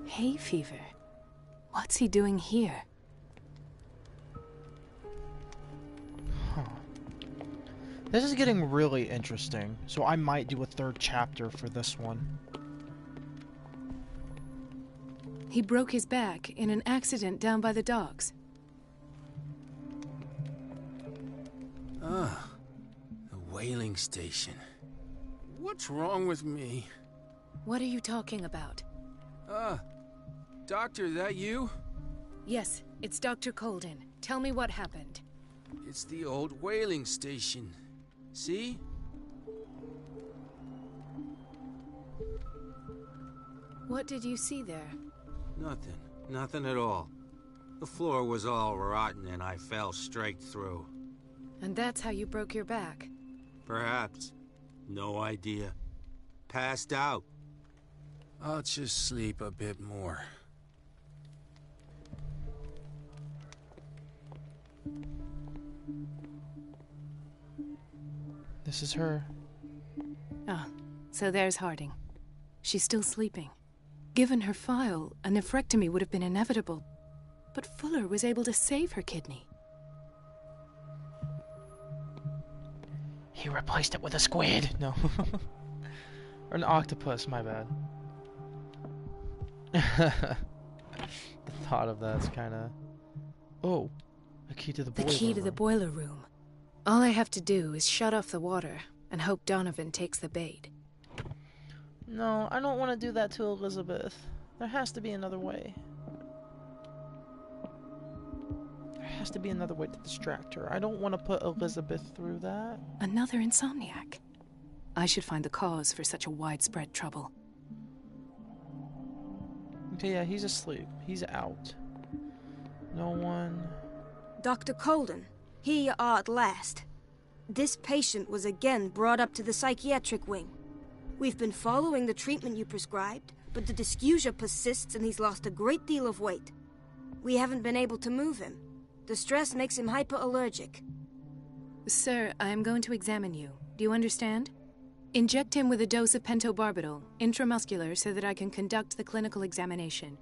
Hay fever. What's he doing here? Huh. This is getting really interesting, so I might do a third chapter for this one. He broke his back in an accident down by the docks. Ah, the whaling station. What's wrong with me? What are you talking about? Doctor, that you? Yes, it's Dr. Colden. Tell me what happened. It's the old whaling station. See? What did you see there? Nothing. Nothing at all. The floor was all rotten and I fell straight through. And that's how you broke your back? Perhaps. No idea. Passed out. I'll just sleep a bit more. This is her. Ah, so there's Harding. She's still sleeping. Given her file, a nephrectomy would have been inevitable. But Fuller was able to save her kidney. He replaced it with a squid. No. Or an octopus, my bad. The thought of that's kind of... Oh, a key to the boiler room. The key to the boiler room. All I have to do is shut off the water and hope Donovan takes the bait. No, I don't want to do that to Elizabeth. There has to be another way. There has to be another way to distract her. I don't want to put Elizabeth through that. Another insomniac. I should find the cause for such a widespread trouble. Okay, yeah, he's asleep. He's out. No one... Dr. Colden, here you are at last. This patient was again brought up to the psychiatric wing. We've been following the treatment you prescribed, but the dysgeusia persists and he's lost a great deal of weight. We haven't been able to move him. The stress makes him hyperallergic. Sir, I am going to examine you. Do you understand? Inject him with a dose of pentobarbital, intramuscular, so that I can conduct the clinical examination.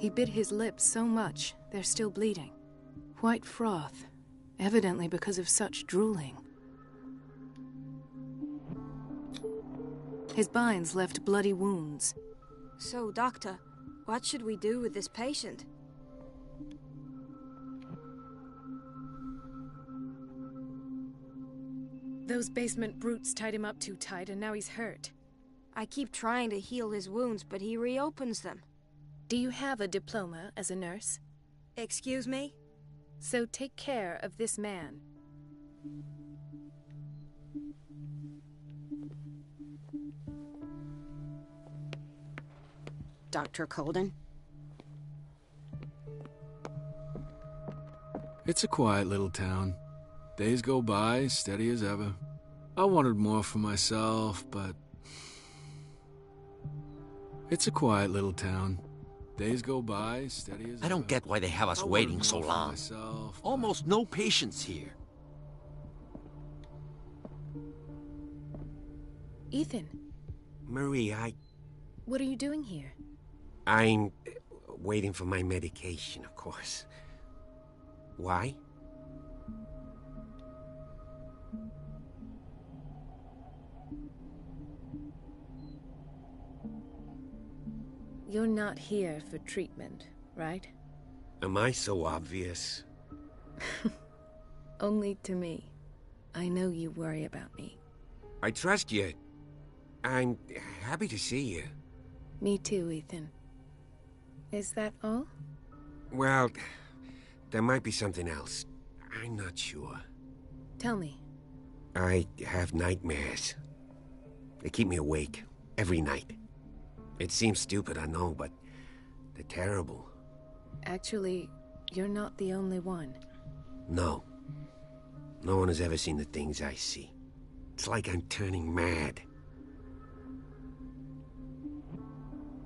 He bit his lips so much, they're still bleeding. White froth, evidently because of such drooling. His binds left bloody wounds. So, Doctor, what should we do with this patient? Those basement brutes tied him up too tight and now he's hurt. I keep trying to heal his wounds, but he reopens them. Do you have a diploma as a nurse? Excuse me? So take care of this man. Dr. Colden? It's a quiet little town. Days go by, steady as ever. I wanted more for myself, but... It's a quiet little town. Days go by, steady as ever. I don't get why they have us waiting so long. Almost no patients here. Ethan. Marie, What are you doing here? I'm waiting for my medication, of course. Why? You're not here for treatment, right? Am I so obvious? Only to me. I know you worry about me. I trust you. I'm happy to see you. Me too, Ethan. Is that all? Well, there might be something else. I'm not sure. Tell me. I have nightmares. They keep me awake every night. It seems stupid, I know, but they're terrible. Actually, you're not the only one. No. No one has ever seen the things I see. It's like I'm turning mad.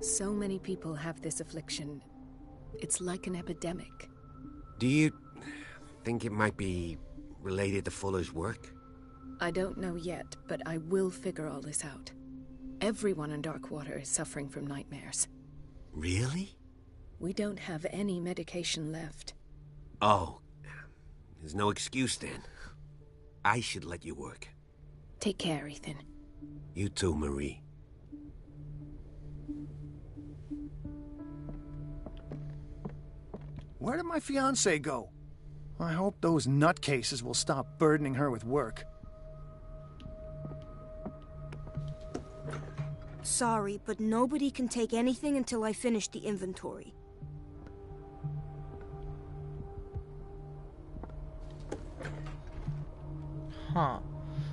So many people have this affliction. It's like an epidemic. Do you think it might be related to Fuller's work? I don't know yet, but I will figure all this out. Everyone in Darkwater is suffering from nightmares. Really? We don't have any medication left. Oh, there's no excuse then. I should let you work. Take care, Ethan. You too, Marie. Where did my fiancée go? I hope those nutcases will stop burdening her with work. Sorry, but nobody can take anything until I finish the inventory. Huh.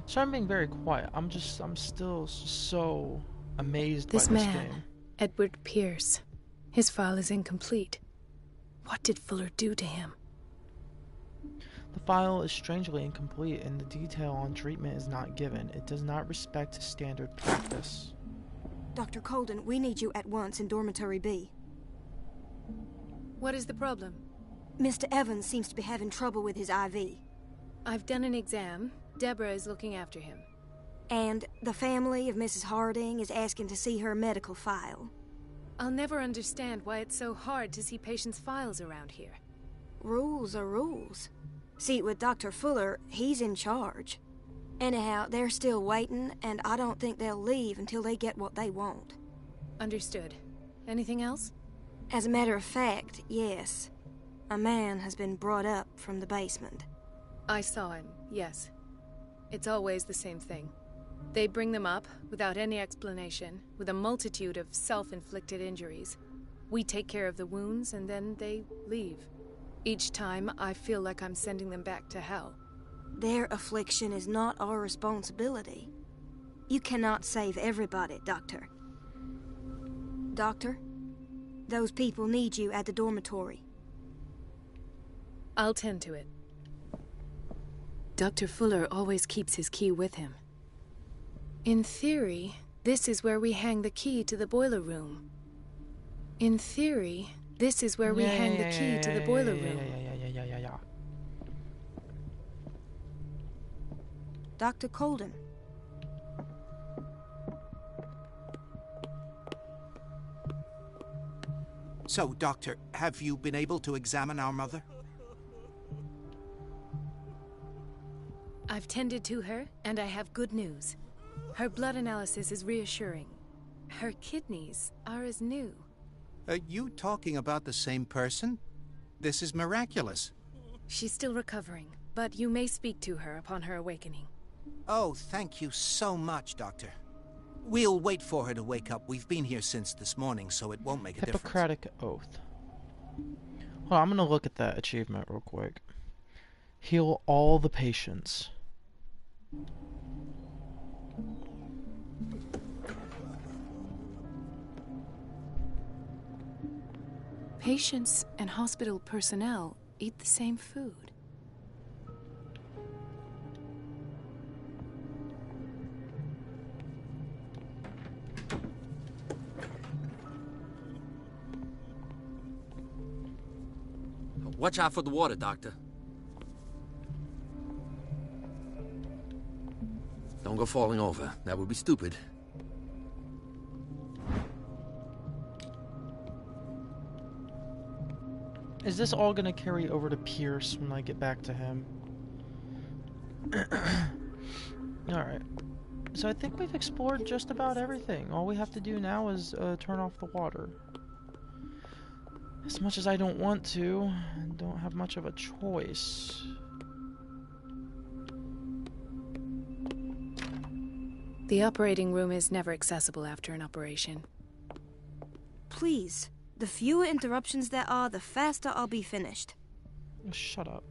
So I'm being very quiet. I'm still so amazed This by this man, game. Edward Pierce, his file is incomplete. What did Fuller do to him? The file is strangely incomplete and the detail on treatment is not given. It does not respect standard practice. Dr. Colden, we need you at once in Dormitory B. What is the problem? Mr. Evans seems to be having trouble with his IV. I've done an exam. Deborah is looking after him. And the family of Mrs. Harding is asking to see her medical file. I'll never understand why it's so hard to see patients' files around here. Rules are rules. See, with Dr. Fuller, he's in charge. Anyhow, they're still waiting, and I don't think they'll leave until they get what they want. Understood. Anything else? As a matter of fact, yes. A man has been brought up from the basement. I saw him, yes. It's always the same thing. They bring them up, without any explanation, with a multitude of self-inflicted injuries. We take care of the wounds, and then they leave. Each time, I feel like I'm sending them back to hell. Their affliction is not our responsibility. You cannot save everybody, Doctor. Doctor, those people need you at the dormitory. I'll tend to it. Dr. Fuller always keeps his key with him. In theory, this is where we hang the key to the boiler room. In theory, this is where we hang the key to the boiler room. Yeah. Dr. Colden. So, Doctor, have you been able to examine our mother? I've tended to her, and I have good news. Her blood analysis is reassuring. Her kidneys are as new. Are you talking about the same person? This is miraculous. She's still recovering, but you may speak to her upon her awakening. Oh, thank you so much, Doctor. We'll wait for her to wake up. We've been here since this morning, so it won't make a difference. Hippocratic Oath. Well, I'm gonna look at that achievement real quick. Heal all the patients. Patients and hospital personnel eat the same food. Watch out for the water, Doctor. Don't go falling over. That would be stupid. Is this all gonna carry over to Pierce when I get back to him? Alright. So I think we've explored just about everything. All we have to do now is turn off the water. As much as I don't want to, I don't have much of a choice. The operating room is never accessible after an operation. Please, the fewer interruptions there are, the faster I'll be finished. Shut up.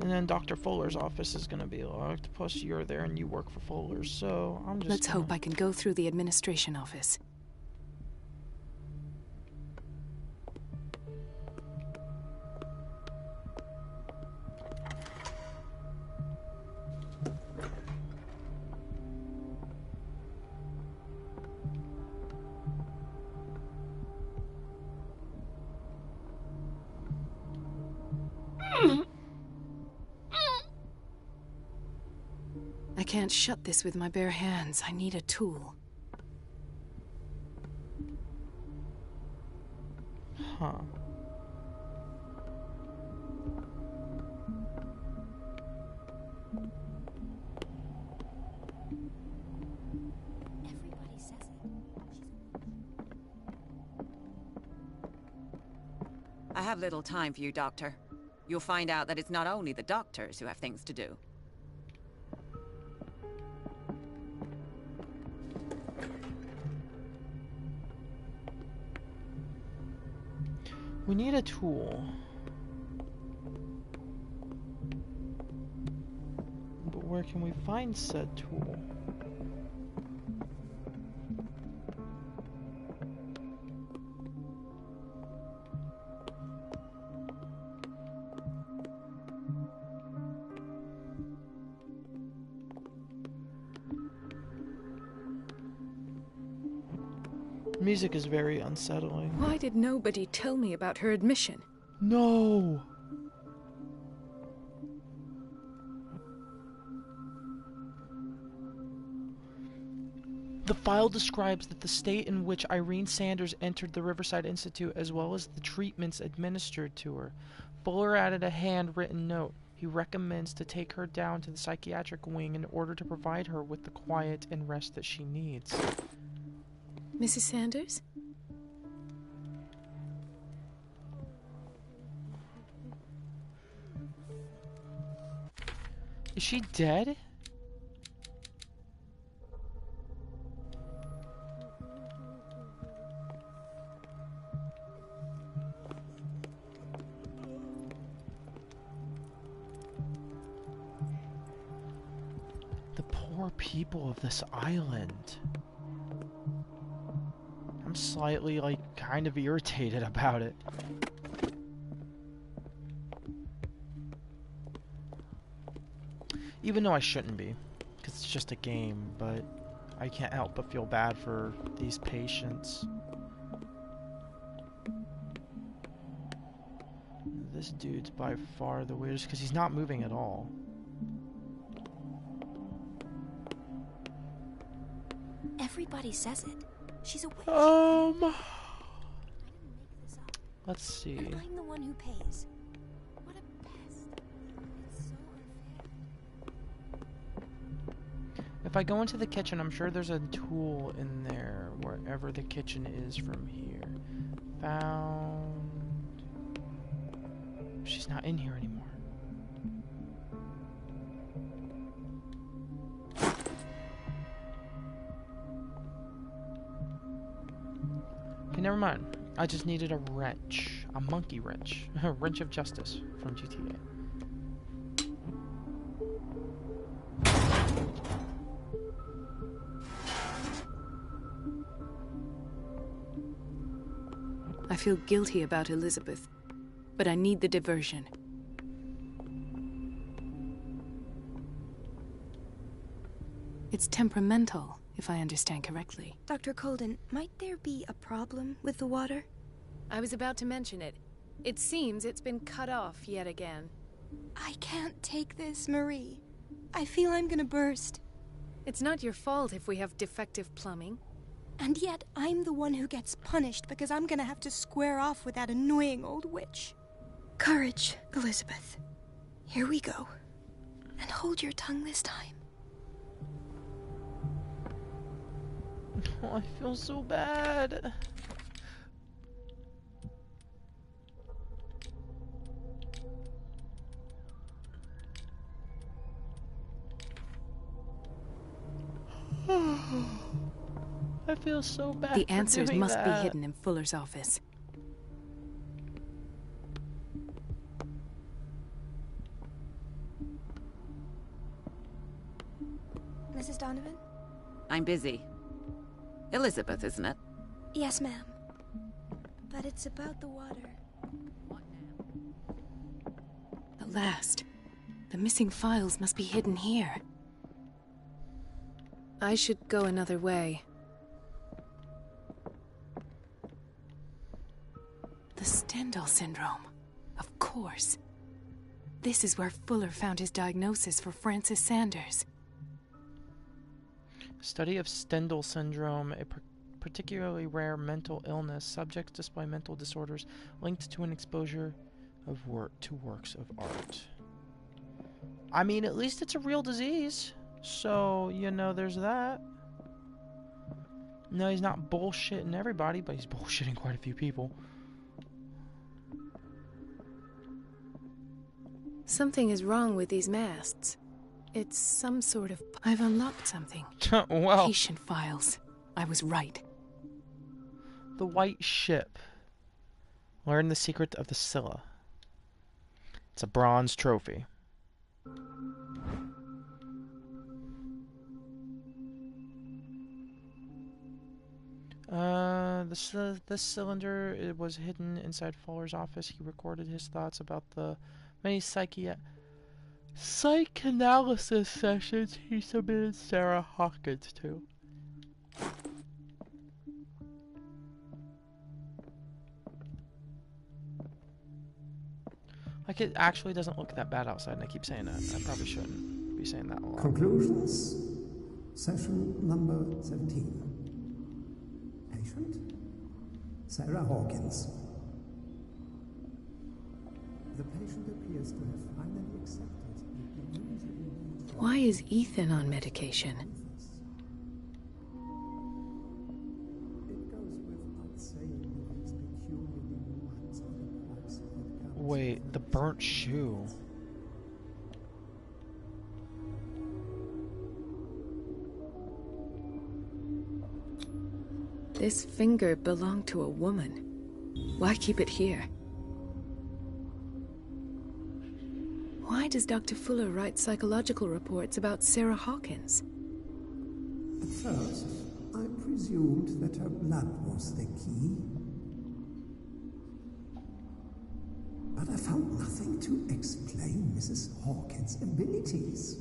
And then Dr. Fuller's office is gonna be locked, plus you're there and you work for Fuller's, so I'm just Let's hope I can go through the administration office. can't shut this with my bare hands. I need a tool. Huh. Everybody says it. I have little time for you, Doctor. You'll find out that it's not only the doctors who have things to do. We need a tool. But where can we find said tool? Music is very unsettling. Why did nobody tell me about her admission? No! The file describes that the state in which Irene Sanders entered the Riverside Institute, as well as the treatments administered to her. Fuller added a handwritten note. He recommends to take her down to the psychiatric wing in order to provide her with the quiet and rest that she needs. Mrs. Sanders? Is she dead? The poor people of this island. I'm slightly, kind of irritated about it. Even though I shouldn't be, because it's just a game, but I can't help but feel bad for these patients. This dude's by far the weirdest, because he's not moving at all. Everybody says it. She's a witch. Let's see. And I'm the one who pays. What a pest. It's so unfair. If I go into the kitchen, I'm sure there's a tool in there, wherever the kitchen is from here. Found... She's not in here anymore. Okay, never mind. I just needed a wrench. A monkey wrench. A wrench of justice from GTA. I feel guilty about Elizabeth, but I need the diversion. It's temperamental, if I understand correctly. Dr. Colden, might there be a problem with the water? I was about to mention it. It seems it's been cut off yet again. I can't take this, Marie. I feel I'm gonna burst. It's not your fault if we have defective plumbing. And yet, I'm the one who gets punished because I'm gonna have to square off with that annoying old witch. Courage, Elizabeth. Here we go. And hold your tongue this time. Oh, I feel so bad. I feel so bad. The answers doing must that. be hidden in Fuller's office. Mrs. Donovan? I'm busy. Elizabeth, isn't it? Yes, ma'am. But it's about the water. At last. The missing files must be hidden here. I should go another way. The Stendhal syndrome. Of course. This is where Fuller found his diagnosis for Francis Sanders. Study of Stendhal syndrome, a particularly rare mental illness. Subjects display mental disorders linked to an exposure of works of art. I mean, at least it's a real disease. So, you know, there's that. No, he's not bullshitting everybody, but he's bullshitting quite a few people. Something is wrong with these masts. It's some sort of... I've unlocked something. Well, Patient files. I was right. The White Ship. Learn the secret of the Scylla. It's a bronze trophy. This cylinder, it was hidden inside Fuller's office. He recorded his thoughts about the many psychanalysis sessions he submitted Sarah Hawkins to. Like, it actually doesn't look that bad outside, and I keep saying that. I probably shouldn't be saying that a lot. Conclusions. Session number 17. Patient? Sarah Hawkins. The patient appears to have finally accepted the news of Why is Ethan on medication? It goes without saying that these peculiar delusions are the price that comes. Wait, the burnt shoe. This finger belonged to a woman. Why keep it here? Why does Dr. Fuller write psychological reports about Sarah Hawkins? At first, I presumed that her blood was the key. But I found nothing to explain Mrs. Hawkins' abilities.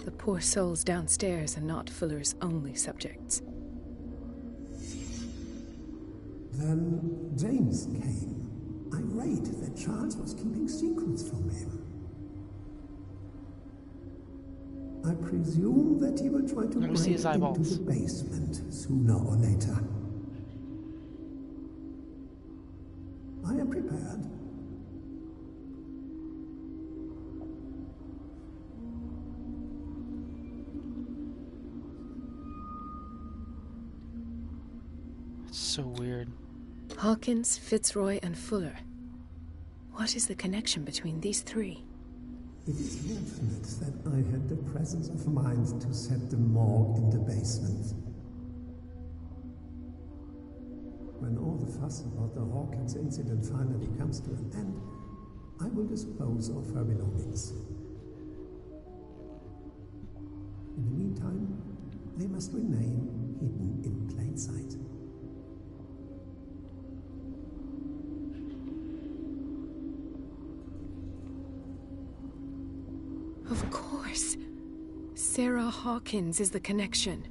The poor souls downstairs are not Fuller's only subjects. Then James came, irate that Charles was keeping secrets from him. I presume that he will try to Let me see break his into eyeballs. the basement sooner or later. I am prepared. It's so weird. Hawkins, Fitzroy, and Fuller. What is the connection between these three? It is fortunate that I had the presence of mind to set the morgue in the basement. When all the fuss about the Hawkins incident finally comes to an end, I will dispose of her belongings. In the meantime, they must remain hidden in plain sight. Of course. Sarah Hawkins is the connection.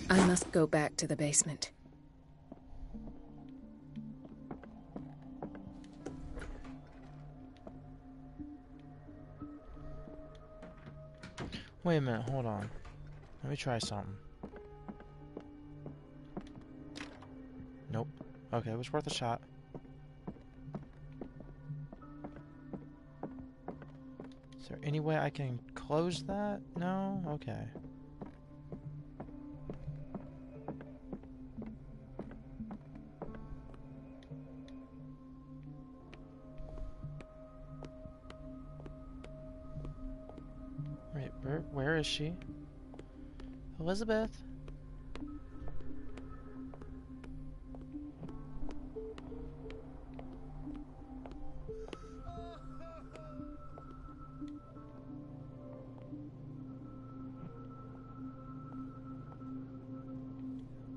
I must go back to the basement. Wait a minute, hold on. Let me try something. Nope. Okay, it was worth a shot. Is there any way I can close that? No? Okay. Wait, where is she? Elizabeth?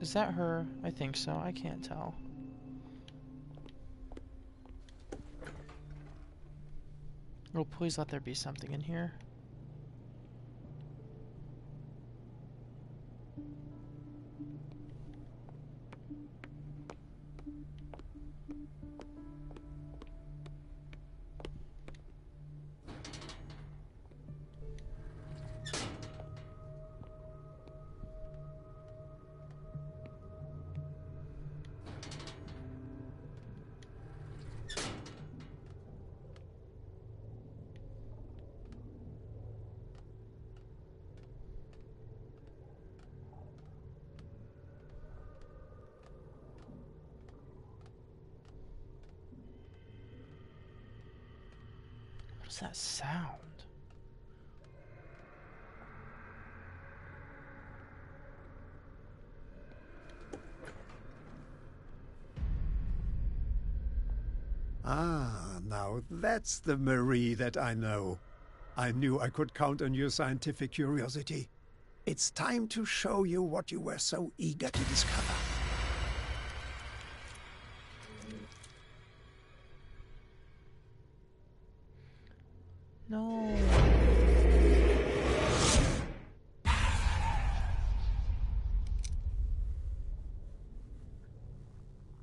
Is that her? I think so. I can't tell. Oh, please let there be something in here. What's that sound? Ah, now that's the Marie that I know. I knew I could count on your scientific curiosity. It's time to show you what you were so eager to discover. No.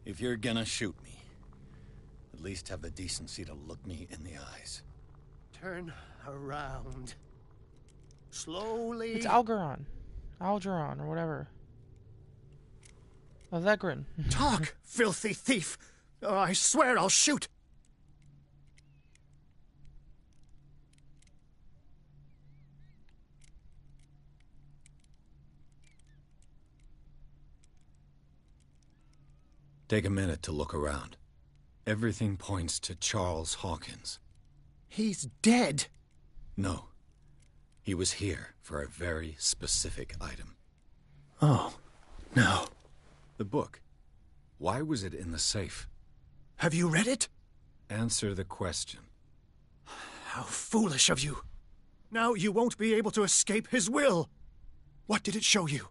If you're gonna shoot me, at least have the decency to look me in the eyes. Turn around. Slowly. It's Algeron. Algeron, or whatever. Allegrin. Talk, filthy thief! I swear I'll shoot! Take a minute to look around. Everything points to Charles Hawkins. He's dead! No. He was here for a very specific item. Oh, no. The book. Why was it in the safe? Have you read it? Answer the question. How foolish of you. Now you won't be able to escape his will. What did it show you?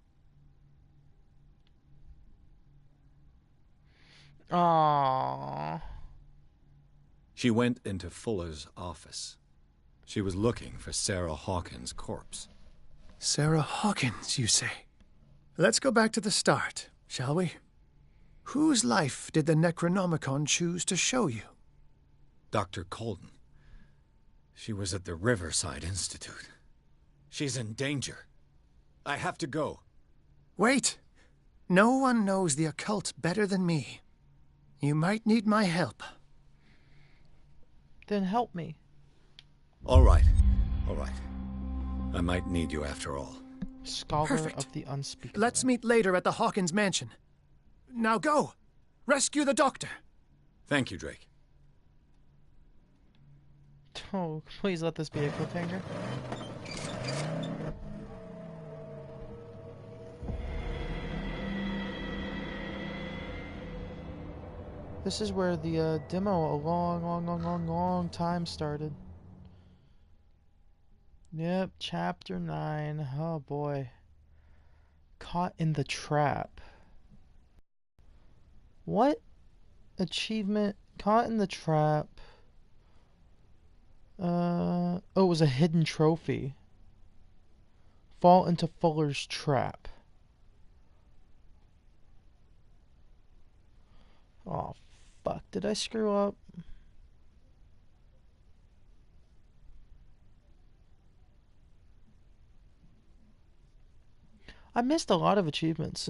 Aww. She went into Fuller's office. She was looking for Sarah Hawkins' corpse. Sarah Hawkins, you say? Let's go back to the start, shall we? Whose life did the Necronomicon choose to show you? Dr. Colden. She was at the Riverside Institute. She's in danger. I have to go. Wait. No one knows the occult better than me. You might need my help. Then help me. All right. All right. I might need you after all. Scholar Perfect. of the unspeakable. Let's meet later at the Hawkins mansion. Now go! Rescue the doctor! Thank you, Drake. Oh, please let this be a cliffhanger. This is where the demo a long time started. Yep, chapter 9. Oh boy. Caught in the trap. What? Achievement? Caught in the trap. Oh, it was a hidden trophy. Fall into Fuller's trap. Oh, fuck. Did I screw up? I missed a lot of achievements.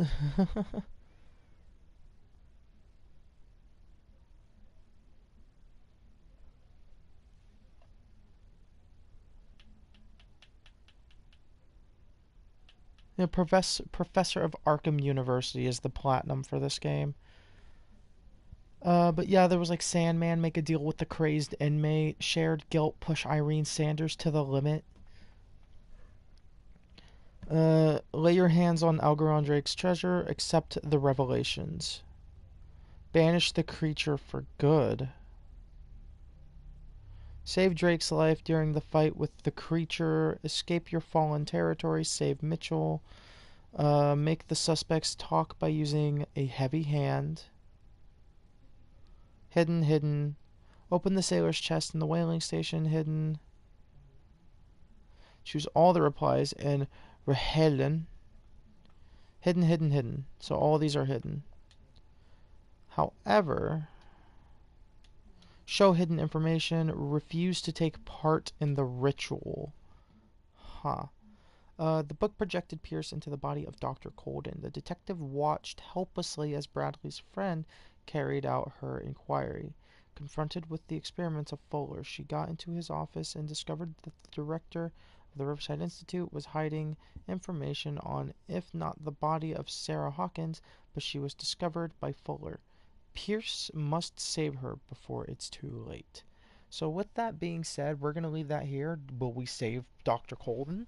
Yeah, Professor of Arkham University is the platinum for this game. But yeah, there was like Sandman, make a deal with the crazed inmate, shared guilt, push Irene Sanders to the limit. Lay your hands on Algeron Drake's treasure, accept the revelations. Banish the creature for good. Save Drake's life during the fight with the creature. Escape your fallen territory. Save Mitchell. Make the suspects talk by using a heavy hand. Hidden. Open the sailor's chest in the whaling station. Hidden. Choose all the replies in Rehelen. Hidden. So all these are hidden. However, show hidden information. Refuse to take part in the ritual. The book projected Pierce into the body of Dr. Colden. The detective watched helplessly as Bradley's friend carried out her inquiry. Confronted with the experiments of Fuller, she got into his office and discovered that the director of the Riverside Institute was hiding information on, if not the body of Sarah Hawkins, but she was discovered by Fuller. Pierce must save her before it's too late. So with that being said, we're gonna leave that here. Will we save Dr. Colden?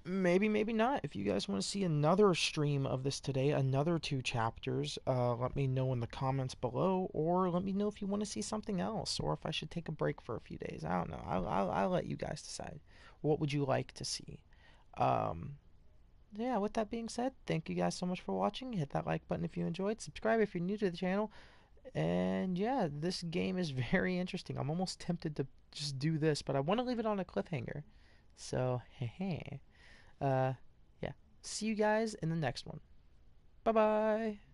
Maybe, maybe not. If you guys want to see another stream of this today, another 2 chapters, let me know in the comments below, or let me know if you want to see something else, or if I should take a break for a few days. I don't know. I'll let you guys decide. What would you like to see? Um, yeah, with that being said, thank you guys so much for watching. Hit that like button if you enjoyed. Subscribe if you're new to the channel. And yeah, this game is very interesting. I'm almost tempted to just do this, but I want to leave it on a cliffhanger. So, heh. Uh, yeah. See you guys in the next one. Bye bye.